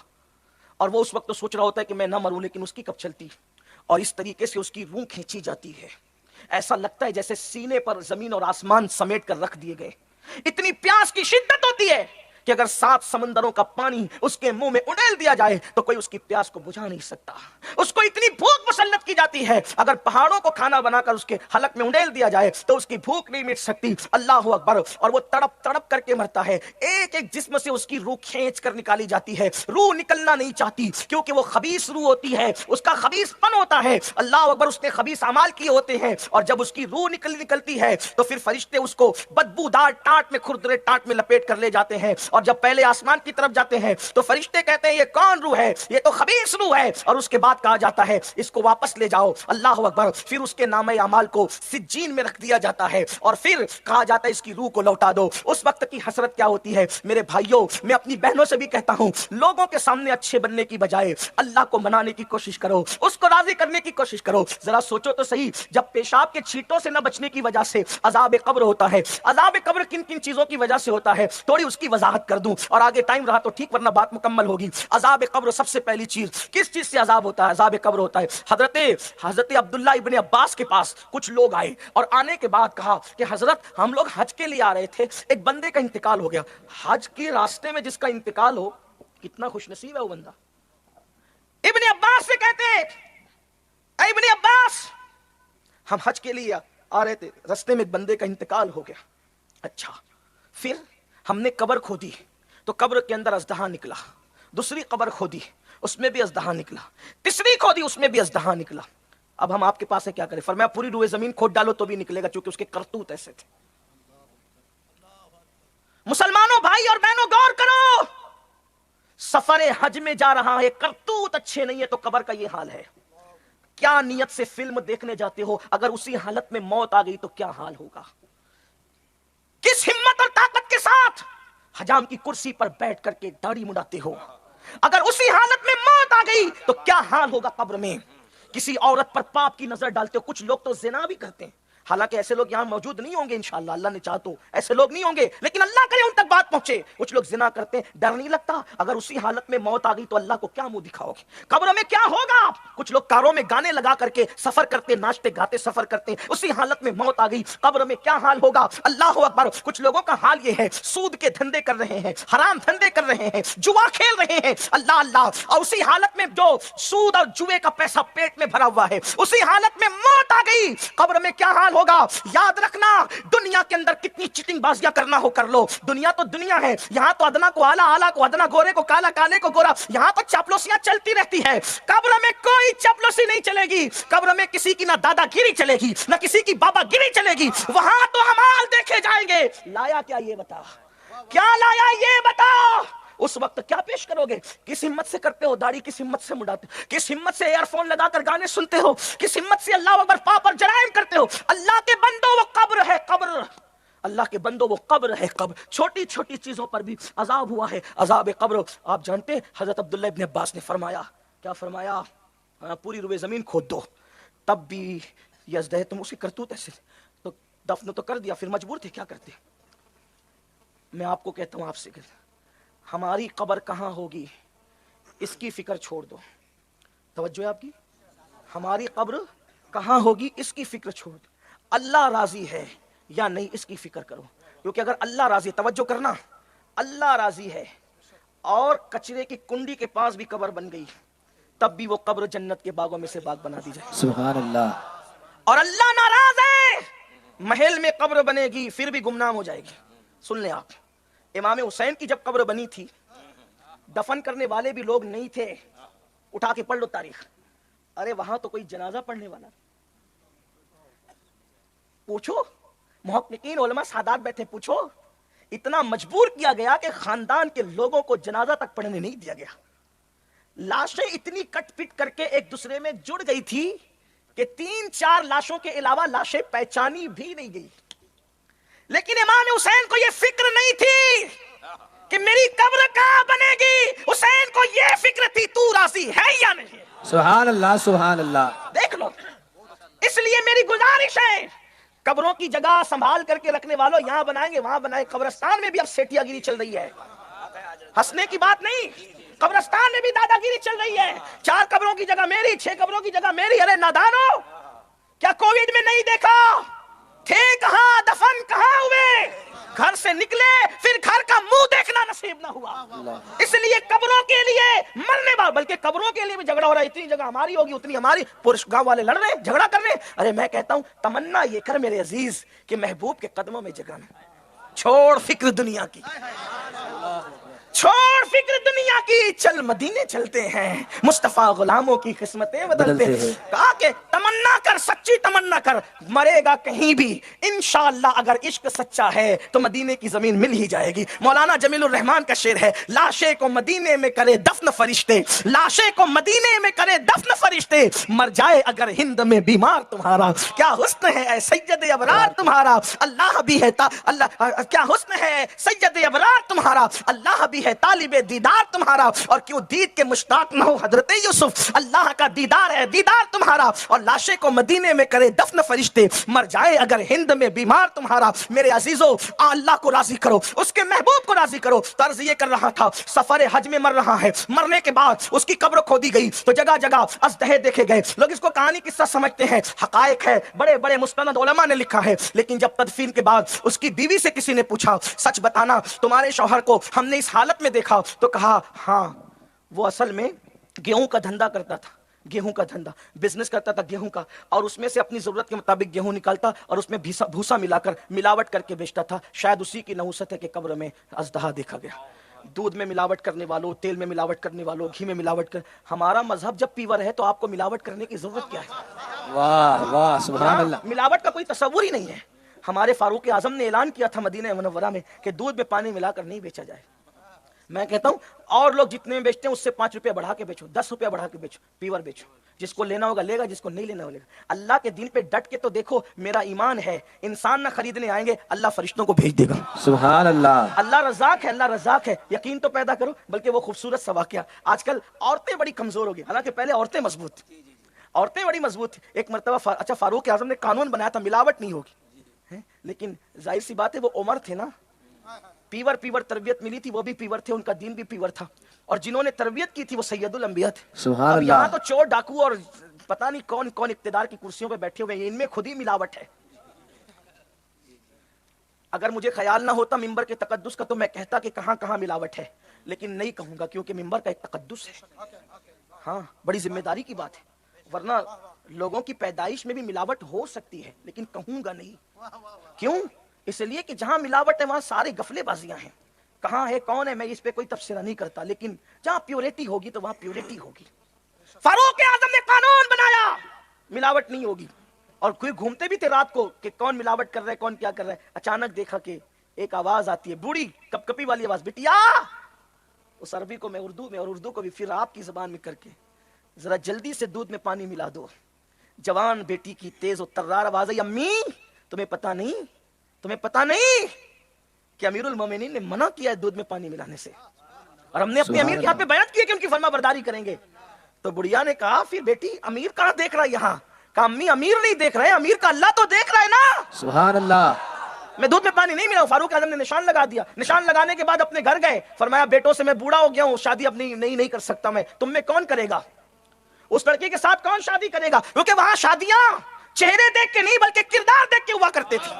اور وہ اس وقت تو سوچ رہا ہوتا ہے کہ میں نہ مروں لیکن اس کی کب چلتی، اور اس طریقے سے اس کی روح کھینچی جاتی ہے، ایسا لگتا ہے جیسے سینے پر زمین اور آسمان سمیٹ کر رکھ دیے گئے۔ اتنی پیاس کی شدت ہوتی ہے کہ اگر 7 سمندروں کا پانی اس کے منہ میں اڈیل دیا جائے تو کوئی اس کی پیاس کو بجھا نہیں سکتا، اس کو اتنی بھوک مسلط کی جاتی ہے، اگر پہاڑوں کو کھانا بنا کر اس کے حلق میں اڈیل دیا جائے تو اس کی بھوک نہیں مٹ سکتی۔ اللہ اکبر۔ اور وہ تڑپ تڑپ کر کے مرتا ہے، ایک ایک جسم سے اس کی روح کھینچ کر نکالی جاتی ہے، روح نکلنا نہیں چاہتی کیونکہ وہ خبیث روح ہوتی ہے، اس کا خبیث پن ہوتا ہے۔ اللہ اکبر۔ اس نے خبیث اعمال کیے ہوتے ہیں، اور جب اس کی روح نکلتی ہے تو پھر فرشتے اس کو بدبودار ٹاٹ میں، کھردرے ٹاٹ میں لپیٹ کر لے جاتے ہیں، اور جب پہلے آسمان کی طرف جاتے ہیں تو فرشتے کہتے ہیں یہ کون روح ہے, یہ تو خبیث روح ہے, اور اس کے بعد کہا جاتا ہے اس کو واپس لے جاؤ, اللہ اکبر, پھر اس کے نامہ اعمال کو سجین میں رکھ دیا جاتا ہے, اور پھر کہا جاتا ہے اس کی روح کو لوٹا دو. اس وقت کی حسرت کیا ہوتی ہے میرے بھائیوں, میں اپنی بہنوں سے بھی کہتا ہوں, لوگوں کے سامنے اچھے بننے کی بجائے اللہ کو منانے کی کوشش کرو, اس کو راضی کرنے کی کوشش کرو. ذرا سوچو تو صحیح, جب پیشاب کے چھینٹوں سے نہ بچنے کی وجہ سے عذاب قبر ہوتا ہے, عذاب قبر کن کن چیزوں کی وجہ سے ہوتا ہے, تھوڑی اس کی وضاحت کر دوں, اور آگے ٹائم رہا تو ٹھیک ورنہ بات مکمل ہوگی. عذاب قبر سب سے پہلی چیز, کس چیز سے عذاب ہوتا ہے؟ عذاب قبر ہوتا ہے. حضرت عبداللہ ابن عباس کے پاس کچھ لوگ آئے, اور آنے کے بعد کہا کہ حضرت ہم لوگ حج کے لیے آ رہے تھے, ایک بندے کا انتقال ہو گیا. حج کے راستے میں جس کا انتقال ہو کتنا خوش نصیب ہے وہ بندہ. ابن عباس سے کہتے ہیں اے ابن عباس, ہم حج کے لیے آ رہے تھے, راستے میں ایک بندے کا انتقال ہو گیا. اچھا, پھر ہم نے قبر کھودی تو قبر کے اندر اژدہا نکلا, دوسری قبر کھودی اس میں بھی اژدہا نکلا, تیسری کھودی اس میں بھی اژدہا نکلا. اب ہم آپ کے پاس ہے کیا کریں؟ فرمایا پوری روئے زمین کھود ڈالو تو بھی نکلے گا, چونکہ اس کے کرتوت ایسے تھے. مسلمانوں بھائی اور بہنوں غور کرو, سفر حج میں جا رہا ہے, کرتوت اچھے نہیں ہے تو قبر کا یہ حال ہے. کیا نیت سے فلم دیکھنے جاتے ہو, اگر اسی حالت میں موت آ گئی تو کیا حال ہوگا؟ کس ہمت اور طاقت کے ساتھ حجام کی کرسی پر بیٹھ کر کے داڑھی مڈاتے ہو, اگر اسی حالت میں موت آ گئی تو کیا حال ہوگا قبر میں؟ کسی عورت پر پاپ کی نظر ڈالتے ہو, کچھ لوگ تو زنا بھی کرتے ہیں, حالانکہ ایسے لوگ یہاں موجود نہیں ہوں گے انشاءاللہ, اللہ نے چاہا تو ایسے لوگ نہیں ہوں گے, لیکن اللہ کرے ان تک بات پہنچے. کچھ لوگ زنا کرتے ہیں, ڈر نہیں لگتا اگر اسی حالت میں موت آ گئی تو اللہ کو کیا منہ دکھاؤ گے؟ قبر میں کیا ہوگا؟ کچھ لوگ کاروں میں گانے لگا کر کے سفر کرتے, ناچتے گاتے سفر کرتے, اسی حالت میں موت آ گئی, قبر میں کیا حال ہوگا؟ اللہ اکبر. کچھ لوگوں کا حال یہ ہے, سود کے دھندے کر رہے ہیں, حرام دھندے کر رہے ہیں, جوا کھیل رہے ہیں, اللہ اللہ, اور اسی حالت میں جو سود اور جوے کا پیسہ پیٹ میں بھرا ہوا ہے, اسی حالت میں موت آ گئی, قبر میں کیا حال ہوگا؟ یاد رکھنا, دنیا کے اندر کتنی چیٹنگ بازیاں کرنا ہو کر لو, دنیا تو دنیا ہے, یہاں تو ادنا کو آلہ, آلہ کو ادنا, گورے کو کالا, کالے کو گورا, یہاں تو چاپلوسیاں چلتی رہتی ہے. قبر میں کوئی چاپلوسی نہیں چلے گی, قبر میں کسی کی نہ دادا گیری چلے گی, نہ کسی کی بابا گیری چلے گی, وہاں تو اعمال دیکھے جائیں گے. لایا کیا یہ بتا, کیا لایا یہ بتا؟ اس وقت کیا پیش کرو گے؟ کس ہمت سے کرتے ہو داڑھی, کس ہمت سے مڈاتے ہو, کس ہمت سے ایئر فون لگا کر گانے سنتے ہو, کس ہمت سے اللہ اکبر پاپ اور جرائم کرتے ہو؟ اللہ کے بندو وہ قبر ہے, قبر, اللہ کے بندو وہ قبر ہے, قبر. چھوٹی چھوٹی چیزوں پر بھی عذاب ہوا ہے, عذاب قبر. آپ جانتے ہیں حضرت عبداللہ ابن عباس نے فرمایا, کیا فرمایا؟ پوری روئے زمین کھود دو, تب بھی یزدہ تم اس کی کرتوت ایسے, تو دفن تو کر دیا, پھر مجبور تھے, کیا کرتے؟ میں آپ کو کہتا ہوں, آپ سے ہماری قبر کہاں ہوگی اس کی فکر چھوڑ دو. توجہ ہے آپ کی؟ ہماری قبر کہاں ہوگی اس کی فکر چھوڑ دو, اللہ راضی ہے یا نہیں اس کی فکر کرو. کیونکہ اگر اللہ راضی, توجہ کرنا, اللہ راضی ہے اور کچرے کی کنڈی کے پاس بھی قبر بن گئی, تب بھی وہ قبر جنت کے باغوں میں سے باغ بنا دی جائے. سبحان اللہ. اور اللہ ناراض ہے, محل میں قبر بنے گی پھر بھی گمنام ہو جائے گی. سن لیں آپ, امام حسین کی جب قبر بنی تھی, دفن کرنے والے بھی لوگ نہیں تھے. اٹھا کے پڑھ لو تاریخ, ارے وہاں تو کوئی جنازہ پڑھنے والا, پوچھو محققین علماء سادات بیٹھے, پوچھو. اتنا مجبور کیا گیا کہ خاندان کے لوگوں کو جنازہ تک پڑھنے نہیں دیا گیا. لاشیں اتنی کٹ پٹ کر کے ایک دوسرے میں جڑ گئی تھی کہ 3-4 لاشوں کے علاوہ لاشیں پہچانی بھی نہیں گئی. لیکن امام حسین کو یہ فکر نہیں تھی کہ میری قبر کہاں بنے گی, حسین کو یہ فکر تھی تو راضی ہے یا نہیں. سبحان اللہ, سبحان اللہ. دیکھ لو, اس لیے میری گزارش ہے, قبروں کی جگہ سنبھال کر کے رکھنے والوں, یہاں بنائیں گے وہاں بنائیں. قبرستان میں بھی اب سیٹیا گیری چل رہی ہے, ہنسنے کی بات نہیں, قبرستان میں بھی دادا گیری چل رہی ہے. 4 قبروں کی جگہ میری, 6 قبروں کی جگہ میری. ارے نادانو, کیا کووڈ میں نہیں دیکھا تھے کہاں, دفن کہاں ہوئے, گھر سے نکلے پھر گھر کا منہ دیکھنا نصیب نہ ہوا. اس لیے قبروں کے لیے مرنے بعد, بلکہ قبروں کے لیے بھی جھگڑا ہو رہا ہے, اتنی جگہ ہماری ہوگی اتنی ہماری. پورے گاؤں والے لڑ رہے ہیں, جھگڑا کر رہے ہیں. ارے میں کہتا ہوں تمنا یہ کر میرے عزیز کہ محبوب کے قدموں میں جگہ میں چھوڑ فکر دنیا کی, چھوڑ فکر دنیا کی، چل مدینے چلتے ہیں، مصطفیٰ غلاموں کی قسمتیں بدلتے ہیں. کہا کہ تمنا کر، سچی تمنا کر، مرے گا کہیں بھی انشاءاللہ اگر عشق سچا ہے تو مدینے کی زمین مل ہی جائے گی. مولانا جمیل الرحمان کا شعر ہے، لاشے کو مدینے میں کرے دفن فرشتے، لاشے کو مدینے میں کرے دفن فرشتے، مر جائے اگر ہند میں بیمار تمہارا. کیا حسن ہے اے سید ابرار تمہارا، اللہ بھی ہے اللہ، کیا حسن ہے سید ابرار تمہارا، اللہ بھی ہے طالب دیدار تمہارا. اور کیوں دید کے مشتاق نہ ہو حضرت یوسف، اللہ کا دیدار ہے دیدار تمہارا. اور لاشے کو مدینے میں کرے دفن فرشتے، مر جائے اگر ہند میں بیمار تمہارا. میرے عزیزو اللہ کو راضی کرو، اس کے محبوب کو راضی کرو. طرز یہ کر رہا تھا، سفر حج میں مر رہا ہے، مرنے کے بعد اس کی قبر کھودی گئی تو جگہ جگہ ازدہے دیکھے گئے. لوگ اس کو کہانی قصہ سمجھتے ہیں، حقائق ہے، بڑے بڑے مستند علماء نے لکھا ہے. لیکن جب تدفین کے بعد اس کی بیوی سے کسی نے پوچھا، سچ بتانا تمہارے شوہر کو ہم نے اس حالت میں دیکھا، تو کہا ہاں وہ اصل میں گیہوں کا دھندا کرتا تھا، گیہوں کا دھندا بزنس کرتا تھا گیہوں کا، اور اس میں سے اپنی ضرورت کے مطابق گیہوں نکالتا اور اس میں بھوسا ملا کر ملاوٹ کر کے بیچتا تھا. شاید اسی کی نحوست ہے کہ قبر میں ازدہا دیکھا گیا. دودھ میں ملاوٹ کرنے والوں، تیل میں ملاوٹ کرنے والوں، گھی میں ملاوٹ کر، ہمارا مذہب جب پیور ہے تو آپ کو ملاوٹ کرنے کی ضرورت کیا ہے؟ واہ واہ سبحان اللہ. ملاوٹ کا کوئی تصور ہی نہیں ہے. ہمارے فاروق اعظم نے اعلان کیا تھا مدینہ منورہ میں کہ دودھ میں پانی ملا کر نہیں بیچا جائے. میں کہتا ہوں اور لوگ جتنے میں بیچتے ہیں اس سے 5 روپے بڑھا کے بیچو، 10 روپے بڑھا کے بیچو، پیور بیچو. جس کو لینا ہوگا لے گا، جس کو نہیں لینا ہوگا لے گا. اللہ کے دین پہ ڈٹ کے تو دیکھو. میرا ایمان ہے انسان نہ خریدنے آئیں گے، اللہ فرشتوں کو بھیج دے گا. سبحان اللہ. اللہ رزاق ہے، اللہ رزاق ہے. یقین تو پیدا کرو. بلکہ وہ خوبصورت سا واقعہ، آج کل عورتیں بڑی کمزور ہو گئی، حالانکہ پہلے عورتیں مضبوط تھیں، عورتیں بڑی مضبوط تھیں. ایک مرتبہ اچھا فاروق اعظم نے قانون بنایا تھا ملاوٹ نہیں ہوگی، لیکن ظاہر سی بات ہے وہ عمر تھے نا، پیور تربیت ملی تھی، وہ بھی پیور تھے، ان کا دین بھی پیور تھا. اور جنہوں نے تربیت کی تھی وہ سید الانبیاء تھے. سبحان اب یہاں اللہ. تو چور ڈاکو اور پتہ نہیں کون کون اقتدار کی کرسیوں پہ بیٹھے ہوئے ہیں، ان میں خود ہی ملاوٹ ہے. اگر مجھے خیال نہ ہوتا ممبر کے تقدس کا تو میں کہتا کہ کہاں کہاں ملاوٹ ہے، لیکن نہیں کہوں گا کیونکہ ممبر کا ایک تقدس ہے. ہاں بڑی ذمہ داری کی بات ہے، ورنہ لوگوں کی پیدائش میں بھی ملاوٹ ہو سکتی ہے، لیکن کہوں گا نہیں. کیوں؟ اس لیے کہ جہاں ملاوٹ ہے وہاں سارے غفلے بازیاں ہیں. کہاں ہے کون ہے میں اس پہ کوئی تبصرہ نہیں کرتا، لیکن جہاں پیورٹی ہوگی تو وہاں پیورٹی ہوگی. فاروق اعظم نے قانون بنایا ملاوٹ نہیں ہوگی. اور کوئی گھومتے بھی تھے رات کو کہ کون ملاوٹ کر رہا ہے کون کیا کر رہا ہے. اچانک دیکھا کہ ایک آواز آتی ہے، بوڑھی کپ کپی والی آواز، بٹیا. اس عربی کو میں اردو میں اور اردو کو بھی پھر آپ کی زبان میں کر کے، ذرا جلدی سے دودھ میں پانی ملا دو. جوان بیٹی کی تیز و ترار آواز ہے، امی تمہیں پتہ نہیں کہ امیر المومنین نے منع کیا ہے دودھ میں پانی ملانے سے، اور ہم نے اپنے امیر کے ہاتھ پہ بیعت کی ہے کہ ان کی فرما برداری کریں گے. تو بڑھیا نے کہا پھر بیٹی امیر کہاں دیکھ رہا ہے یہاں؟ کہا امی امیر نہیں دیکھ رہے، امیر کا اللہ تو دیکھ رہا ہے نا. سبحان اللہ. میں دودھ میں پانی نہیں ملا. فاروق اعظم نے نشان لگا دیا. نشان لگانے کے بعد اپنے گھر گئے، فرمایا بیٹوں سے میں بوڑھا ہو گیا ہوں، شادی اپنی نہیں کر سکتا میں، تم میں کون کرے گا؟ اس لڑکی کے ساتھ کون شادی کرے گا؟ کیونکہ وہاں شادیاں چہرے دیکھ کے نہیں بلکہ کردار دیکھ کے ہوا کرتے تھے.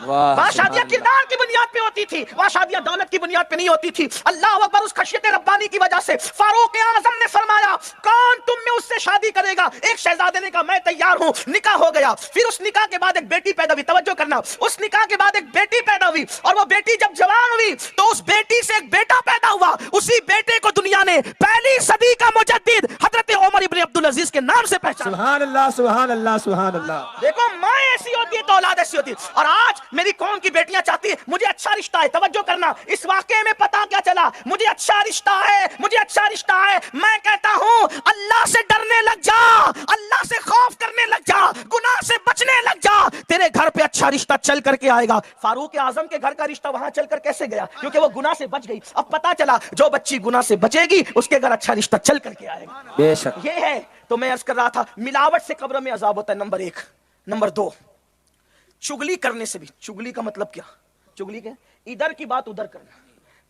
وہاں شادیاں کردار کی بنیاد پہ ہوتی تھی، وہاں شادیاں دولت کی بنیاد پہ نہیں ہوتی تھی. اللہ اکبر. اس خشیت ربانی کی وجہ سے فاروق اعظم نے فرمایا کون تم میں اس سے شادی کرے گا؟ ایک شہزادے نے کہا میں تیار ہوں. نکاح ہو گیا. پھر اس نکاح کے بعد ایک بیٹی پیدا ہوئی. توجہ کرنا، اس نکاح کے بعد ایک بیٹی پیدا ہوئی، اور وہ بیٹی جب جوان ہوئی تو اس بیٹی سے ایک بیٹا پیدا ہوا. اسی بیٹے کو دنیا نے پہلی صدی کا مجدد حضرت عمر ابن عبدالعزیز کے نام سے پہچانا. سبحان اللہ سبحان اللہ سبحان اللہ. دیکھو ماں ایسی ہوتی ہے تو اولاد ایسی ہوتی ہے. اور آج میری قوم کی بیٹیاں چاہتی ہیں مجھے اچھا رشتہ ہے. توجہ کرنا، اس واقعے میں پتا کیا چلا؟ مجھے اچھا رشتہ ہے، مجھے اچھا رشتہ ہے. میں کہتا ہوں اللہ سے ڈرنے لگ جا، اللہ سے خوف کرنے لگ جا، گناہ سے بچنے لگ جا، تیرے گھر پہ اچھا رشتہ چل کر کے آئے گا. فاروق اعظم کے گھر کا رشتہ وہاں چل کر کیسے گیا؟ کیونکہ وہ گناہ سے بچ گئی. اب پتا چلا جو بچی گناہ سے بچے گی اس کے گھر اچھا رشتہ چل کر کے آئے گا. بے شک. یہ ہے. تو میں عرض کر رہا تھا ملاوٹ سے قبر میں عذاب ہوتا ہے، نمبر 1. نمبر 2، چگلی کرنے سے بھی. چگلی کا مطلب کیا؟ چگلی کیا؟ ادھر کی بات ادھر کرنا.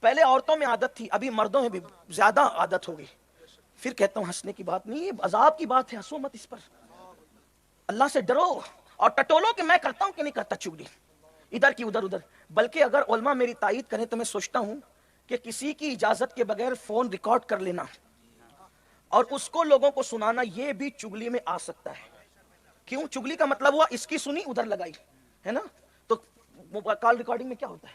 پہلے عورتوں میں عادت تھی، ابھی مردوں میں بھی زیادہ عادت ہو گئی. پھر کہتا ہوں ہنسنے کی بات نہیں، یہ عذاب کی بات ہے، ہنسو مت اس پر. اللہ سے ڈرو اور ٹٹولو کہ میں کرتا ہوں کہ نہیں کرتا چگلی، ادھر کی ادھر. بلکہ اگر علماء میری تائید کریں تو میں سوچتا ہوں کہ کسی کی اجازت کے بغیر فون ریکارڈ کر لینا اور اس کو لوگوں کو سنانا یہ بھی چگلی میں آ سکتا ہے. کیوں؟ چگلی کا مطلب ہوا اس کی سنی ادھر لگائی، ہے نا. تو کال ریکارڈنگ میں کیا ہوتا ہے؟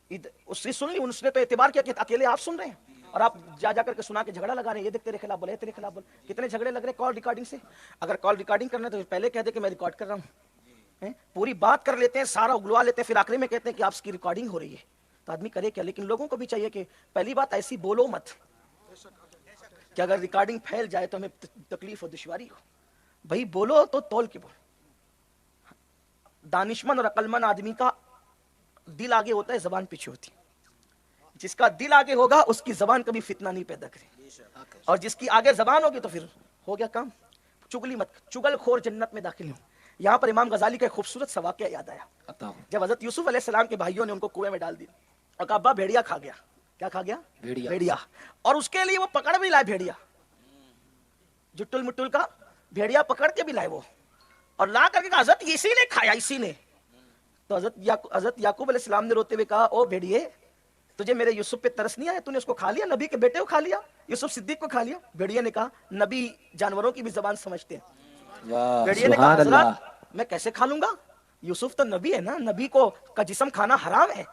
اس سے سن لی، اس نے تو اعتبار کیا کہ اکیلے آپ سن رہے ہیں اور آپ جا کر کے سنا کے جھگڑا لگا رہے ہیں، یہ دیکھ تیرے خلاف بولے، تیرے خلاف بولے. کتنے جھگڑے لگ رہے ہیں کال ریکارڈنگ سے. اگر کال ریکارڈنگ کرنا ہے تو پہلے کہہ دے کہ میں ریکارڈ کر رہا ہوں. پوری بات کر لیتے ہیں، سارا اگلوا لیتے ہیں، پھر آخری میں کہتے ہیں کہ آپ کی ریکارڈنگ ہو رہی ہے. تو آدمی کرے کیا؟ لیکن لوگوں کو بھی چاہیے کہ پہلی بات ایسی بولو مت کہ اگر ریکارڈنگ پھیل جائے تو ہمیں تکلیف و دشواری ہو. بھائی بولو تو تول کے بولو. دانشمند اور عقل مند آدمی کا دل آگے ہوتا ہے، زبان پیچھے ہوتی ہے. جس کا دل آگے ہوگا اس کی زبان کبھی فتنہ نہیں پیدا کرے، اور جس کی آگے زبان ہوگی تو پھر ہو گیا کام. چگلی مت. چگل خور جنت میں داخل ہوں. یہاں پر امام غزالی کا ایک خوبصورت سا واقعہ یاد آیا. جب حضرت یوسف علیہ السلام کے بھائیوں نے ان کو کنویں میں ڈال دیا اور کہا ابا بھیڑیا کھا گیا. کیا کھا گیا؟ بھیڑیا. اور اس کے لیے وہ پکڑ بھی لائے بھیڑیا، جٹل مٹل کا بھیڑیا پکڑ کے بھی لائے وہ، اور لا کر کے کہا حضرت اسی نے کھایا، اسی نے. تو حضرت یعقوب علیہ السلام نے روتے ہوئے کہا او بھیڑیے، تجھے میرے یوسف پہ ترس نہیں آیا؟ تو نے اس کو کھا لیا، نبی کے بیٹے کو کھا لیا، یوسف صدیق کو کھا لیا. بھیڑیے نے کہا نبی جانوروں کی بھی زبان سمجھتے ہیں. بھیڑیے نے کہا حضرت میں کیسے کھا لوں گا؟ یوسف تو نبی ہے نا، نبی کو کا جسم کھانا حرام ہے.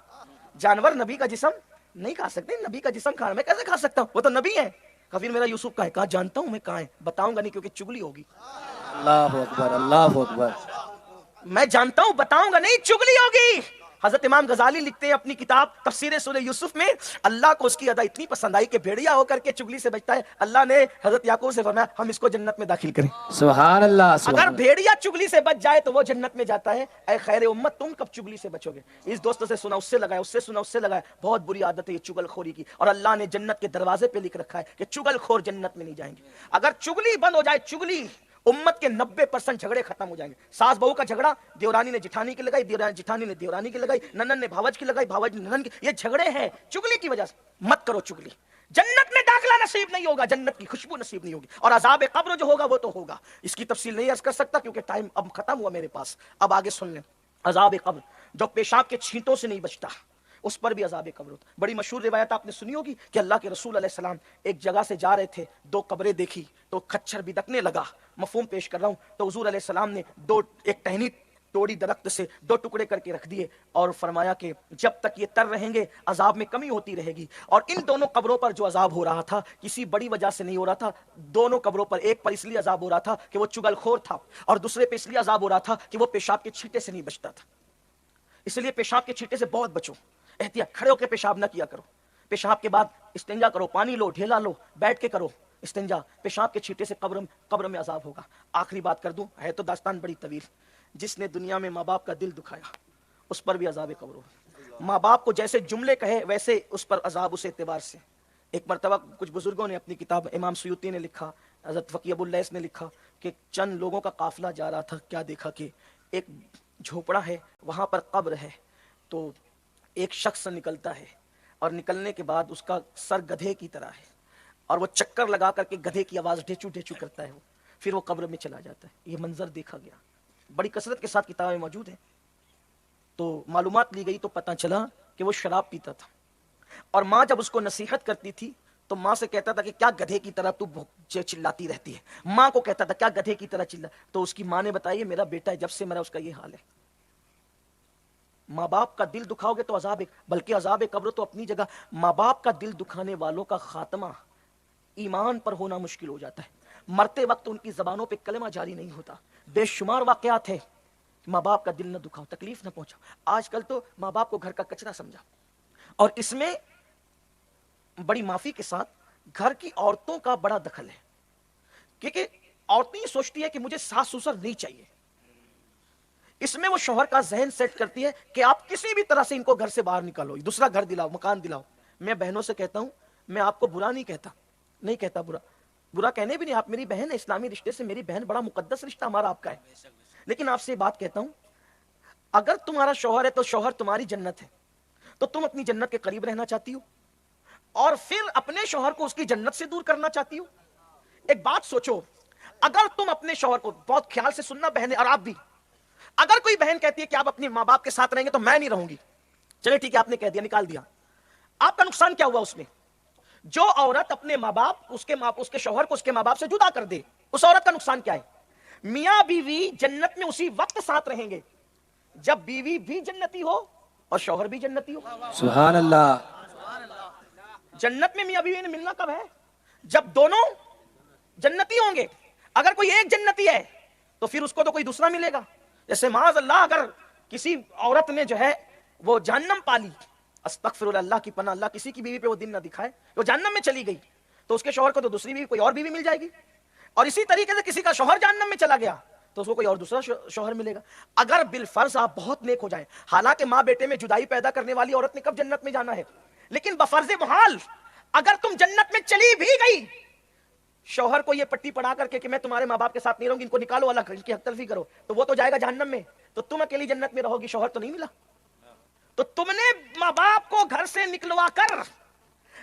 جانور نبی کا جسم نہیں کھا سکتے، نبی کا جسم کھانا میں کیسے کھا سکتا ہوں؟ وہ تو نبی ہے. پھر میرا یوسف کہا ہے. کہا جانتا ہوں میں کہاں ہے، بتاؤں گا نہیں کیونکہ چگلی ہوگی. اللہ اکبر، اللہ اکبر. میں جانتا ہوں بتاؤں گا نہیں، چگلی ہوگی. حضرت امام غزالی لکھتے ہیں اپنی کتاب تفسیر سورہ یوسف میں، اللہ کو اس کی ادا اتنی پسند آئی کہ بھیڑیا ہو کر کے چگلی سے بچتا ہے. اللہ نے حضرت یعقوب سے فرمایا ہم اس کو جنت میں داخل کریں. سبحان اللہ. اگر بھیڑیا چگلی سے بچ جائے تو وہ جنت میں جاتا ہے. اے خیر امت تم کب چگلی سے بچو گے؟ اس دوست سے سنا، اس سے لگایا، اس سے سنا، اس سے لگایا. بہت بری عادت ہے یہ چگل خوری کی، اور اللہ نے جنت کے دروازے پہ لکھ رکھا ہے کہ چگل خور جنت میں نہیں جائیں گے. اگر چگلی بند ہو جائے، چگلی، امت کے 90% جھگڑے ختم ہو جائیں گے. ساس بہو کا جھگڑا، دیورانی نے جٹھانی کی لگائی، جٹھانی نے دیورانی کی لگائی، ننن نے بھاوج کی لگائی، بھاوج نے ننن کی. یہ جھگڑے ہیں چگلی کی وجہ سے. مت کرو چگلی. جنت میں داخلہ نصیب نہیں ہوگا، جنت کی خوشبو نصیب نہیں ہوگی، اور عذاب قبر جو ہوگا وہ تو ہوگا. اس کی تفصیل نہیں عرض کر سکتا کیونکہ ٹائم اب ختم ہوا میرے پاس. اب آگے سن لیں. عذاب قبر جو پیشاب کے چھینٹوں سے نہیں بچتا، اس پر بھی عذاب قبر ہوتا. بڑی مشہور روایت آپ نے سنی ہوگی کہ اللہ کے رسول علیہ السلام ایک جگہ سے جا رہے تھے، 2 قبریں دیکھی تو کچھر بدکنے لگا. مفہوم پیش کر رہا ہوں. تو حضور علیہ السلام نے ایک ٹہنی توڑی درخت سے 2 ٹکڑے کر کے رکھ دیے اور فرمایا کہ جب تک یہ تر رہیں گے عذاب میں کمی ہوتی رہے گی. اور ان دونوں قبروں پر جو عذاب ہو رہا تھا کسی بڑی وجہ سے نہیں ہو رہا تھا. دونوں قبروں پر ایک پر اس لیے عذاب ہو رہا تھا کہ وہ چگل خور تھا، اور دوسرے پہ اس لیے عذاب ہو رہا تھا کہ وہ پیشاب کے چھینٹے سے نہیں بچتا تھا. اس لیے پیشاب کے چھینٹے سے بہت بچو. احتیاط، کھڑے ہو کے پیشاب نہ کیا کرو. پیشاب کے بعد استنجا کرو، پانی لو، ڈھیلا لو، بیٹھ کے کرو استنجا. پیشاب کے چھینٹے سے قبر میں عذاب ہوگا. آخری بات کر دوں، ہے تو داستان بڑی طویل. جس نے دنیا میں ماں باپ کا دل دکھایا اس پر بھی عذاب قبر ہوگا. ماں باپ کو جیسے جملے کہے ویسے اس پر عذاب اس اعتبار سے. ایک مرتبہ کچھ بزرگوں نے اپنی کتاب، امام سیوطی نے لکھا، حضرت فقیہ ابو اللیث نے لکھا کہ چند لوگوں کا قافلہ جا رہا تھا. کیا دیکھا کہ ایک جھوپڑا ہے، وہاں پر قبر ہے. تو ایک شخص نکلتا ہے اور نکلنے کے بعد اس کا سر گدھے کی طرح ہے، اور وہ چکر لگا کر کے گدھے کی آواز ڈھیچو ڈھیچو کرتا ہے. وہ پھر وہ قبر میں چلا جاتا ہے. یہ منظر دیکھا گیا، بڑی کثرت کے ساتھ کتابیں موجود ہیں. تو معلومات لی گئی تو پتہ چلا کہ وہ شراب پیتا تھا، اور ماں جب اس کو نصیحت کرتی تھی تو ماں سے کہتا تھا کہ کیا گدھے کی طرح تو چلاتی رہتی ہے. ماں کو کہتا تھا کیا گدھے کی طرح چلا. تو اس کی ماں نے بتایا میرا بیٹا ہے، جب سے میرا اس کا یہ حال ہے. ماں باپ کا دل دکھاؤ گے تو عذاب، بلکہ عذاب قبر تو اپنی جگہ. ماں باپ کا دل دکھانے والوں کا خاتمہ ایمان پر ہونا مشکل ہو جاتا ہے. مرتے وقت ان کی زبانوں پہ کلمہ جاری نہیں ہوتا. بے شمار واقعات ہیں. ماں باپ کا دل نہ دکھاؤ، تکلیف نہ پہنچاؤ. آج کل تو ماں باپ کو گھر کا کچرا سمجھا، اور اس میں بڑی معافی کے ساتھ گھر کی عورتوں کا بڑا دخل ہے. کیونکہ عورتیں یہ سوچتی ہے کہ مجھے ساس سسر نہیں چاہیے. اس میں وہ شوہر کا ذہن سیٹ کرتی ہے کہ آپ کسی بھی طرح سے ان کو گھر سے باہر نکالو، دوسرا گھر دلاؤ، مکان دلاؤ. میں بہنوں سے کہتا ہوں، میں آپ کو برا نہیں کہتا برا کہنے بھی نہیں. آپ میری بہن ہے، اسلامی رشتے سے میری بہن بڑا مقدس رشتہ ہمارا آپ کا ہے. لیکن آپ سے بات کہتا ہوں، اگر تمہارا شوہر ہے تو شوہر تمہاری جنت ہے. تو تم اپنی جنت کے قریب رہنا چاہتی ہو اور پھر اپنے شوہر کو اس کی جنت سے دور کرنا چاہتی ہو. ایک بات سوچو، اگر تم اپنے شوہر کو، بہت خیال سے سننا بہنیں اور آپ بھی، اگر کوئی بہن کہتی ہے کہ آپ اپنے ماں باپ کے ساتھ رہیں گے تو میں نہیں رہوں گی، چلے ٹھیک ہے آپ نے کہہ دیا، نکال دیا. آپ کا نقصان کیا ہوا اس میں؟ جو عورت اپنے ماں باپ، اس کے شوہر کو اس کے ماں باپ سے جدا کر دے، اس عورت کا نقصان کیا ہے؟ میاں بیوی جنت میں اسی وقت ساتھ رہیں گے جب بیوی بھی جنتی ہو اور شوہر بھی جنتی ہو. سبحان اللہ. جنت میں میاں بیوی نے ملنا کب ہے؟ جب دونوں جنتی ہوں گے. اگر کوئی ایک جنتی ہے تو پھر اس کو تو کوئی دوسرا ملے گا. جیسے معاذ اللہ اگر کسی عورت نے جو ہے وہ جہنم پالی, استغفر اللہ کی پناہ, اللہ کسی کی بیوی پہ وہ دن نہ دکھائے, وہ جہنم میں چلی گئی تو اس کے شوہر کو تو دوسری بیوی, کوئی اور بیوی مل جائے گی. اور اسی طریقے سے کسی کا شوہر جہنم میں چلا گیا تو اس کو کوئی اور دوسرا شوہر ملے گا. اگر بالفرض آپ بہت نیک ہو جائیں, حالانکہ ماں بیٹے میں جدائی پیدا کرنے والی عورت نے کب جنت میں جانا ہے, لیکن بفرض محال اگر تم جنت میں چلی بھی گئی, شوہر کو یہ پٹی پڑھا کر کے کہ میں تمہارے ماں باپ کے ساتھ نہیں رہوں گی, ان کو نکالو, الگ ان کی حق تلفی کرو, تو وہ تو جائے گا جہنم میں, تو تم اکیلی جنت میں رہو گی, شوہر تو نہیں ملا. تو تم نے ماں باپ کو گھر سے نکلوا کر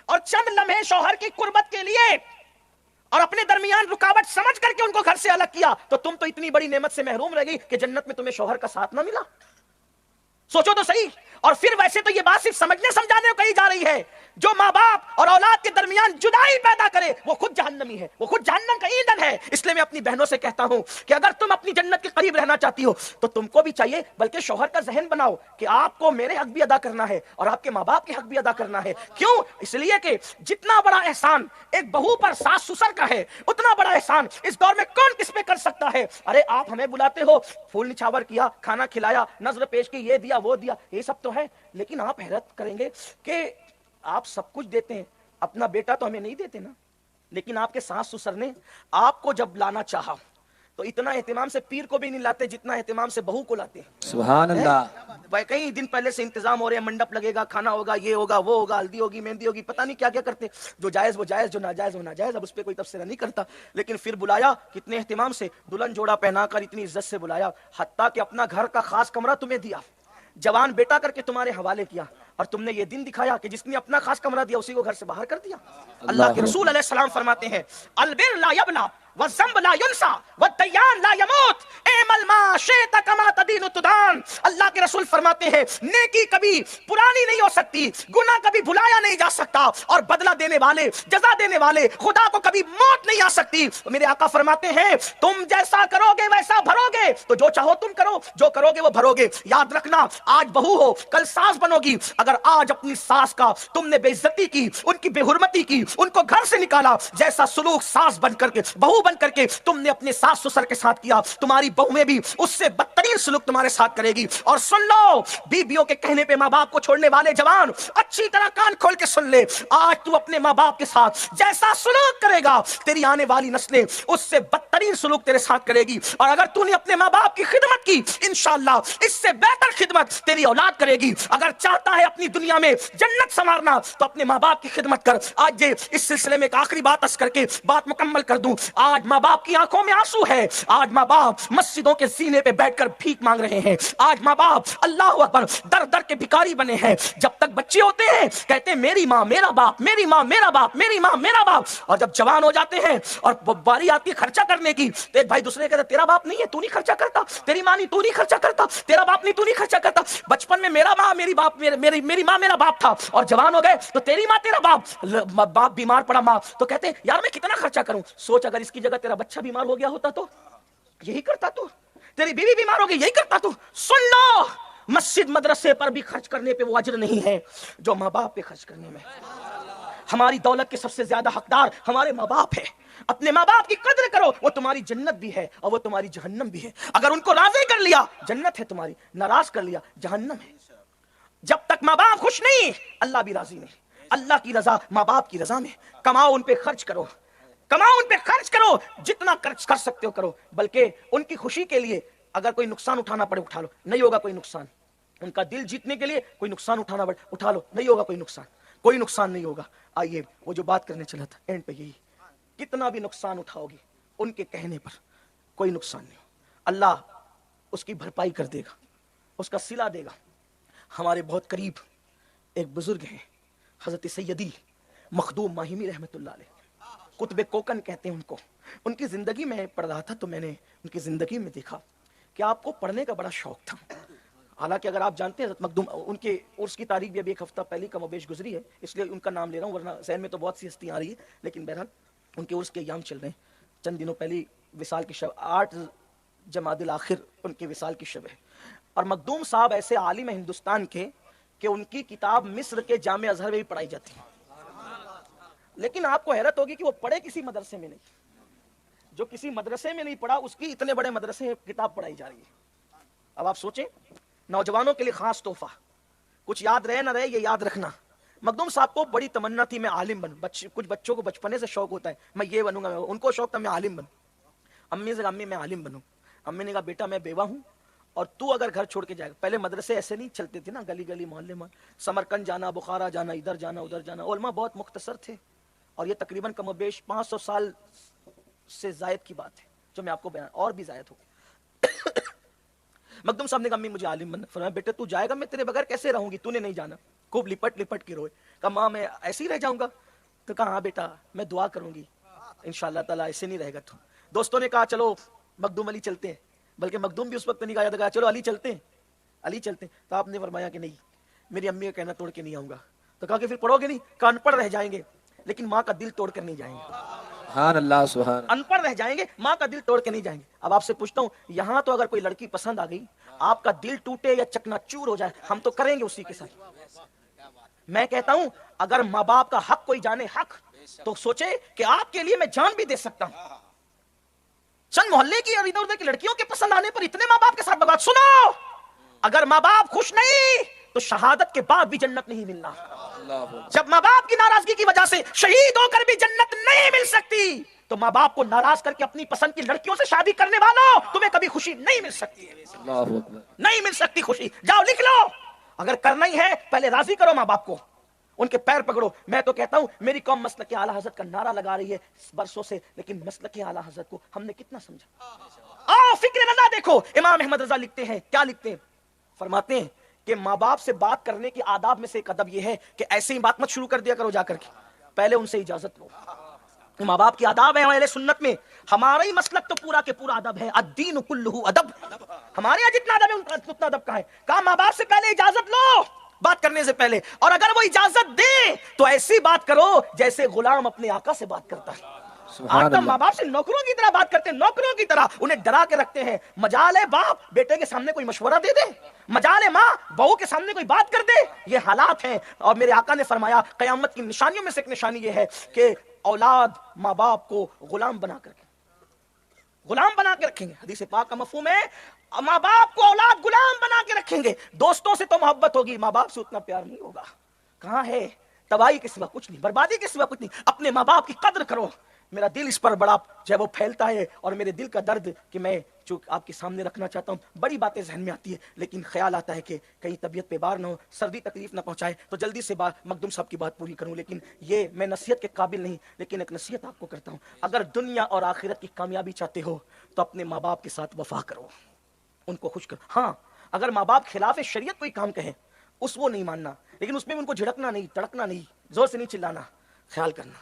اور چند لمحے شوہر کی قربت کے لیے اور اپنے درمیان رکاوٹ سمجھ کر کے ان کو گھر سے الگ کیا, تو تم تو اتنی بڑی نعمت سے محروم رہ گئی کہ جنت میں تمہیں شوہر کا ساتھ نہ ملا. سوچو تو صحیح. اور پھر ویسے تو یہ بات صرف سمجھنے سمجھانے کو کہی جا رہی ہے, جو ماں باپ اور اولاد کے درمیان جدائی پیدا کرے وہ خود جہنمی ہے, وہ خود جہنم کا ایندھن ہے. اس لیے میں اپنی بہنوں سے کہتا ہوں کہ اگر تم اپنی جنت کے قریب رہنا چاہتی ہو تو تم کو بھی چاہیے, بلکہ شوہر کا ذہن بناؤ کہ آپ کو میرے حق بھی ادا کرنا ہے اور آپ کے ماں باپ کے حق بھی ادا کرنا ہے. کیوں؟ اس لیے کہ جتنا بڑا احسان ایک بہو پر ساس سسر کا ہے, اتنا بڑا احسان اس دور میں کون کس پہ کر سکتا ہے. ارے آپ ہمیں بلاتے ہو, پھول نچھاور کیا, کھانا کھلایا, نظر پیش کی, یہ دیا وہ دیا, یہ سب تو ہے, لیکن آپ حیرت کریں گے کہ آپ سب کچھ دیتے ہیں, اپنا بیٹا تو ہمیں نہیں دیتے نا. لیکن آپ کے ساس سسر نے آپ کو جب لانا چاہا تو اتنا اہتمام سے پیر کو بھی نہیں لاتے جتنا اہتمام سے بہو کو لاتے ہیں. سبحان اللہ. کئی دن پہلے سے انتظام ہو رہے ہیں, منڈپ لگے گا, کھانا ہوگا, یہ ہوگا, وہ ہوگا, ہلدی ہوگی, مہندی ہوگی, پتہ نہیں کیا کیا کرتے. جو جائز وہ جائز, جو ناجائز وہ ناجائز. اب اس پہ کوئی تبصرہ نہیں کرتا, لیکن پھر بلایا کتنے اہتمام سے, دلہن جوڑا پہنا کر اتنی عزت سے بلایا, حتیٰ کہ اپنا گھر کا خاص کمرہ تمہیں دیا, جوان بیٹا کر کے تمہارے حوالے کیا, اور تم نے یہ دن دکھایا کہ جس نے اپنا خاص کمرہ دیا اسی کو گھر سے باہر کر دیا. اللہ کے رسول علیہ السلام فرماتے ہیں, البر لا یبلا والذنب لا ينسى والدیان لا يموت اعمل ما شئت كما تدین تدان. اللہ کے رسول فرماتے ہیں نیکی کبھی پرانی نہیں ہو سکتی, گناہ کبھی بھلایا نہیں جا سکتا, اور بدلہ دینے والے, جزا دینے والے خدا کو کبھی موت نہیں آ سکتی. میرے آقا فرماتے ہیں تم جیسا کرو گے ویسا بھرو گے, تو جو چاہو تم کرو, جو کرو گے وہ بھرو گے. یاد رکھنا, آج بہو ہو کل ساس بنو گی. اگر آج اپنی ساس کا تم نے بے عزتی کی, ان کی بے حرمتی کی, ان کو گھر سے نکالا, جیسا سلوک ساس بن کر کے, بہو بن کر کے تم نے اپنے ساس سسر کے ساتھ کیا, تمہاری بہو میں بھی اس سے بدترین سلوک تمہارے ساتھ کرے گی. اور سن لو, بیویوں کے کہنے پہ ماں باپ کو چھوڑنے والے جوان اچھی طرح کان کھول کے سن لے, آج تو اپنے ماں باپ کے ساتھ جیسا سلوک کرے گا تیری آنے والی نسلیں اس سے بدترین سلوک تیرے ساتھ کرے گی. اور اگر تو نے اپنے ماں باپ کی خدمت کی, انشاءاللہ اس سے بہتر خدمت تیری اولاد کرے گی. اگر چاہتا ہے اپنی دنیا میں جنت سنوارنا تو اپنے ماں باپ کی خدمت کر. آج اس سلسلے میں ایک آخری بات عرض کر کے بات مکمل کر دوں. آج ماں باپ کی آنکھوں میں آنسو ہے, آج ماں باپ مسجدوں کے سینے پہ بیٹھ کر بھیک مانگ رہے ہیں, آج ماں باپ اللہ اکبر در در کے بھکاری بنے ہیں. جب تک بچے ہوتے ہیں کہتے ہیں میری ماں میرا باپ, میری ماں میرا باپ, میری ماں میرا باپ, اور جب جوان ہو جاتے ہیں اور باری آتی ہے خرچہ کرنے کی تو ایک بھائی دوسرے کہتا تیرا باپ نہیں ہے تو نہیں خرچہ کرتا, تیری ماں نہیں تو نہیں خرچہ کرتا, تیرا باپ نہیں تو نہیں خرچہ کرتا. بچپن میں میرا ماں میری باپ میری ماں میرا باپ تھا, اور جوان ہو گئے تو تیری ماں تیرا باپ, باپ بیمار پڑا ماں تو کہتے ہیں یار میں کتنا خرچہ کروں. سوچ اگر اس کی جگہ تیرا بچہ بیمار ہو گیا ہوتا تو یہی کرتا, تو تیری بیوی بیمار ہو گئی یہی کرتا. تو سن لو, مسجد مدرسے پر بھی خرچ کرنے پہ وہ اجر نہیں ہے جو ماں باپ پہ خرچ کرنے میں. ہماری دولت کے سب سے زیادہ حقدار ہمارے ماں باپ ہیں. اپنے ماں باپ کی قدر کرو, وہ تمہاری جنت بھی ہے اور وہ تمہاری جہنم بھی ہے. اگر ان کو راضی کر لیا جنت ہے تمہاری, ناراض کر لیا جہنم ہے. جب تک ماں باپ خوش نہیں اللہ بھی راضی نہیں. اللہ کی رضا ماں باپ کی رضا میں. کماؤ, ان پہ خرچ کرو, کماؤ ان پہ خرچ کرو, جتنا خرچ کر سکتے ہو کرو, بلکہ ان کی خوشی کے لیے اگر کوئی نقصان اٹھانا پڑے اٹھا لو, نہیں ہوگا کوئی نقصان. ان کا دل جیتنے کے لیے کوئی نقصان اٹھانا پڑے اٹھا لو, نہیں ہوگا کوئی نقصان, کوئی نقصان نہیں ہوگا. آئیے وہ جو بات کرنے چلا تھا اینڈ پہ یہی, کتنا بھی نقصان اٹھاؤ گی ان کے کہنے پر کوئی نقصان نہیں ہو, اللہ اس کی بھرپائی کر دے گا, اس کا صلہ دے گا. ہمارے بہت قریب ایک بزرگ ہیں حضرت سیدی مخدوم ماہمی رحمت اللہ علیہ, قطب کوکن کہتے ہیں ان کو. ان کی زندگی میں پڑھ رہا تھا تو میں نے ان کی زندگی میں دیکھا کہ آپ کو پڑھنے کا بڑا شوق تھا. حالانکہ اگر آپ جانتے ہیں حضرت مخدوم, ان کے عرس کی تاریخ بھی ابھی ایک ہفتہ پہلے کم و بیش گزری ہے, اس لیے ان کا نام لے رہا ہوں, ورنہ ذہن میں تو بہت سی ہستیاں آ رہی ہیں, لیکن بہرحال ان کے عرس کے ایام چل رہے ہیں. چند دنوں پہلے وصال کی شب 8 جمادی الاخر ان کے وصال کی شب ہے. اور مخدوم صاحب ایسے عالم ہیں ہندوستان کے کہ ان کی کتاب مصر کے جامع ازہر میں بھی پڑھائی جاتی ہے، لیکن آپ کو حیرت ہوگی کہ وہ پڑھے کسی مدرسے میں نہیں. جو کسی مدرسے میں نہیں پڑھا اس کی اتنے بڑے مدرسے میں کتاب پڑھائی جا رہی ہے. اب آپ سوچیں، نوجوانوں کے لیے خاص تحفہ، کچھ یاد رہے نہ رہے یہ یاد رکھنا. مخدوم صاحب کو بڑی تمنا تھی میں عالم بنوں. کچھ بچوں کو بچپنے سے شوق ہوتا ہے میں یہ بنوں گا، ان کو شوق تھا میں عالم بنوں. امی سے امی میں عالم بنوں. امی نے کہا بیٹا میں بیوہ ہوں اور تو اگر گھر چھوڑ کے جائے گا. پہلے مدرسے ایسے نہیں چلتے تھے نا، گلی گلی محلے میں سمرقند جانا، بخارا جانا، ادھر جانا ادھر جانا. علماء بہت مختصر تھے اور یہ تقریباً کم و بیش 500 سال سے زائد کی بات ہے جو میں آپ کو بیان، اور بھی زائد ہو. مخدوم صاحب نے کہا امی مجھے عالم بننا. فرمایا بیٹے تو جائے گا میں تیرے بغیر کیسے رہوں گی، تو نے نہیں جانا. خوب لپٹ لپٹ کے روئے. کہا ماں میں ایسے ہی رہ جاؤں گا؟ تو کہا ہاں بیٹا میں دعا کروں گی انشاءاللہ تعالیٰ ایسے نہیں رہے گا تو. دوستوں نے کہا چلو مخدوم علی چلتے ہیں، بلکہ مخدوم بھی اس وقت نہیں کہا چلو علی چلتے ہیں، علی چلتے ہیں. تو آپ نے فرمایا کہ نہیں میری امی کا کہنا توڑ کے نہیں آؤں گا. تو کہا کہ پھر پڑھو گے نہیں؟ کہا ان پڑھ رہ جائیں گے لیکن ماں کا دل توڑ کر نہیں جائیں گے. سبحان اللہ سبحان. ان پڑھ رہ جائیں گے ماں کا دل توڑ کے نہیں جائیں گے. اب آپ سے پوچھتا ہوں، یہاں تو اگر کوئی لڑکی پسند آ گئی، آپ کا دل ٹوٹے یا چکنا چور ہو جائے ہم تو کریں گے اسی کے ساتھ. میں کہتا ہوں اگر ماں باپ کا حق کوئی جانے حق تو سوچے کہ آپ کے لیے میں جان بھی دے سکتا ہوں. چند محلے کی اور ادھر ادھر کی لڑکیوں کے پسند آنے پر اتنے ماں باپ کے ساتھ بغاوت. سنو، اگر ماں باپ خوش نہیں تو شہادت کے بعد بھی جنت نہیں ملنا. جب ماں باپ کی ناراضگی کی وجہ سے شہید ہو کر بھی جنت نہیں مل سکتی تو ماں باپ کو ناراض کر کے اپنی پسند کی لڑکیوں سے شادی کرنے والوں تمہیں کبھی خوشی نہیں مل سکتی. نہیں مل سکتی خوشی. جاؤ لکھ لو، اگر کرنا ہی ہے پہلے راضی کرو ماں باپ کو، ان کے پیر پکڑو. میں تو کہتا ہوں میری قوم مسلک اعلیٰ حضرت کا نعرہ لگا رہی ہے برسوں سے، لیکن مسلک اعلیٰ حضرت کو ہم نے کتنا سمجھا. آؤ فکر رضا دیکھو، امام احمد رضا لکھتے ہیں، کیا لکھتے ہیں؟ فرماتے ہیں کہ ماں باپ سے بات کرنے کے آداب میں سے ایک ادب یہ ہے کہ ایسے ہی بات مت شروع کر دیا کرو، جا کر کے پہلے ان سے اجازت لو. ماں باپ کی آداب ہے اہل سنت میں. ہمارا ہی مسلک تو پورا کے پورا ادب ہے، الدین کلہ ادب. ہمارے یہاں جتنا ادب ہے اتنا ادب کا ہے. کہا ماں باپ سے پہلے اجازت لو بات کرنے سے پہلے، اور اگر وہ اجازت دے تو ایسی بات کرو جیسے غلام اپنے آقا سے بات کرتا ہے. آج تو ماں باپ سے نوکروں کی طرح بات کرتے ہیں، نوکروں کی طرح انہیں ڈرا کے رکھتے ہیں. مجال ہے باپ بیٹے کے سامنے کوئی مشورہ دے دے، مجال ہے ماں بہو کے سامنے کوئی بات کر دے. یہ حالات ہیں. اور میرے آقا نے فرمایا قیامت کی نشانیوں میں سے ایک نشانی یہ ہے کہ اولاد ماں باپ کو غلام بنا کر رکھیں گے. حدیث پاک کا مفہوم ہے ماں باپ کو اولاد غلام بنا کے رکھیں گے. دوستوں سے تو محبت ہوگی، ماں باپ سے اتنا پیار نہیں ہوگا. کہاں ہے؟ تباہی کے سوا کچھ نہیں، بربادی کے سوا کچھ نہیں. اپنے ماں باپ کی قدر کرو. میرا دل اس پر بڑا جو ہے وہ پھیلتا ہے اور میرے دل کا درد کہ میں جو آپ کے سامنے رکھنا چاہتا ہوں، بڑی باتیں ذہن میں آتی ہے لیکن خیال آتا ہے کہ کہیں طبیعت پہ بار نہ ہو، سردی تکلیف نہ پہنچائے تو جلدی سے مخدوم صاحب کی بات پوری کروں. لیکن یہ میں نصیحت کے قابل نہیں، لیکن ایک نصیحت آپ کو کرتا ہوں. اگر دنیا اور آخرت کی کامیابی چاہتے ہو تو اپنے ماں باپ کے ساتھ وفا کرو، ان کو خوش کرو. ہاں اگر ماں باپ خلاف شریعت کوئی کام کہیں اس وہ نہیں ماننا، لیکن اس میں ان کو جھڑکنا نہیں، تڑکنا نہیں، زور سے نہیں چلانا. خیال کرنا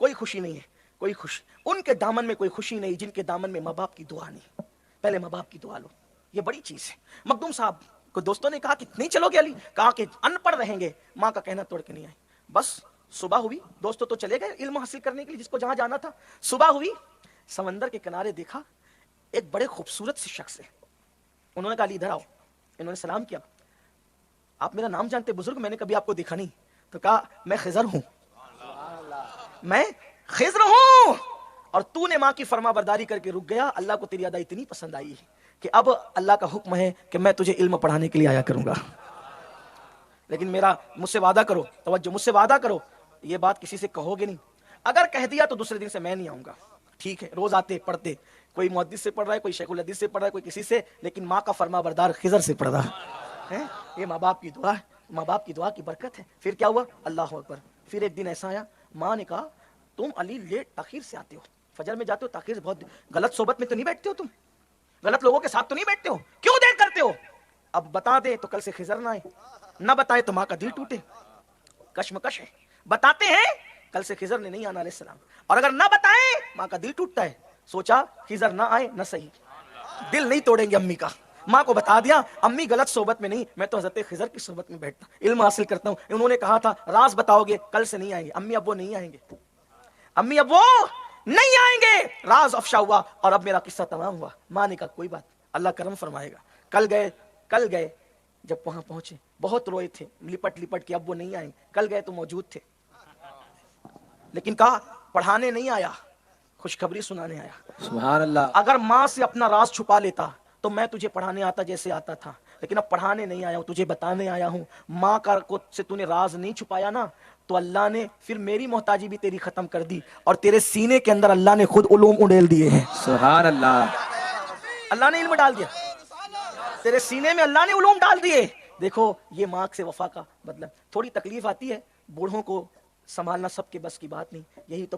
کوئی خوشی نہیں ہے، کوئی خوشی ان کے دامن میں کوئی خوشی نہیں جن کے دامن میں ماں باپ کی دعا نہیں. پہلے ماں باپ کی دعا لو، یہ بڑی چیز ہے. مخدوم صاحب کو دوستوں نے کہا کہ نہیں چلو گے علی؟ کہا کہ ان پڑھ رہیں گے، ماں کا کہنا توڑ کے نہیں آئے. بس صبح ہوئی، دوستوں تو چلے گئے علم حاصل کرنے کے لیے جس کو جہاں جانا تھا. صبح ہوئی، سمندر کے کنارے دیکھا ایک بڑے خوبصورت سے شخص ہے. انہوں نے کہا علی ادھر آؤ. انہوں نے سلام کیا. آپ میرا نام جانتے بزرگ؟ میں نے کبھی آپ کو دیکھا نہیں. تو کہا میں خضر ہوں، میں خضر ہوں، اور تو نے ماں کی فرما برداری کر کے رک گیا. اللہ کو تیری ادا اتنی پسند آئی ہے کہ اب اللہ کا حکم ہے کہ میں تجھے علم پڑھانے کے لیے آیا کروں گا. لیکن مجھ سے وعدہ کرو، توجہ، مجھ سے وعدہ کرو یہ بات کسی سے کہو گے نہیں. اگر کہہ دیا تو دوسرے دن سے میں نہیں آؤں گا. ٹھیک ہے، روز آتے پڑھتے، کوئی محدث سے پڑھ رہا ہے، کوئی شیخ الحدیث سے پڑھ رہا ہے، کوئی کسی سے، لیکن ماں کا فرما بردار خضر سے پڑھ رہا ہے. یہ ماں باپ کی دعا ہے، ماں باپ کی دعا کی برکت ہے. پھر کیا ہوا؟ اللہ اکبر. پھر ایک دن ایسا آیا، ماں نے کہا تم علی لیٹ تاخیر سے آتے ہو، فجر میں جاتے ہو تاخیر سے، بہت غلط صحبت میں تو نہیں بیٹھتے ہو، تم غلط لوگوں کے ساتھ تو نہیں بیٹھتے ہو، کیوں دیر کرتے ہو؟ اب بتا دے تو کل سے خضر نہ آئے، نہ بتائے تو ماں کا دل ٹوٹے. کشمکش ہے. بتاتے ہیں کل سے خضر نے نہیں آنا علیہ السلام، اور اگر نہ بتائیں ماں کا دل ٹوٹتا ہے. سوچا خضر نہ آئے نہ صحیح، دل نہیں توڑیں گے امی کا. ماں کو بتا دیا امی غلط صحبت میں نہیں، میں تو حضرت خضر کی صحبت میں بیٹھتا ہوں، علم حاصل کرتا ہوں. انہوں نے کہا تھا راز بتاؤ گے، کل سے نہیں آئیں گے امی، اب وہ نہیں آئیں گے، امی اب وہ نہیں آئیں گے. راز افشا ہوا اور اب میرا قصہ تمام ہوا. ماں نے کہا کوئی بات، اللہ کرم فرمائے گا. کل گئے جب وہاں پہنچے بہت روئے تھے لپٹ لپٹ کے, اب وہ نہیں آئے, کل گئے تو موجود تھے, لیکن کہا پڑھانے نہیں آیا, خوشخبری سنانے آیا. سبحان اللہ. اگر ماں سے اپنا راز چھپا لیتا تو میں تجھے پڑھانے آتا جیسے آتا تھا, لیکن اب پڑھانے نہیں آیا ہوں, تجھے بتانے آیا ہوں. ماں کا سے تو نے راز نہیں چھپایا نا, تو اللہ نے پھر میری محتاجی بھی تیری ختم کر دی, اور تیرے سینے کے اندر اللہ نے خود علوم اڈیل دیے ہیں. سبحان اللہ. اللہ نے علم ڈال دیا تیرے سینے میں, اللہ نے علوم ڈال دیے. دیکھو یہ ماں سے وفا کا مطلب. تھوڑی تکلیف آتی ہے, بوڑھوں کو سنبھالنا سب کے بس کی بات نہیں, یہی تو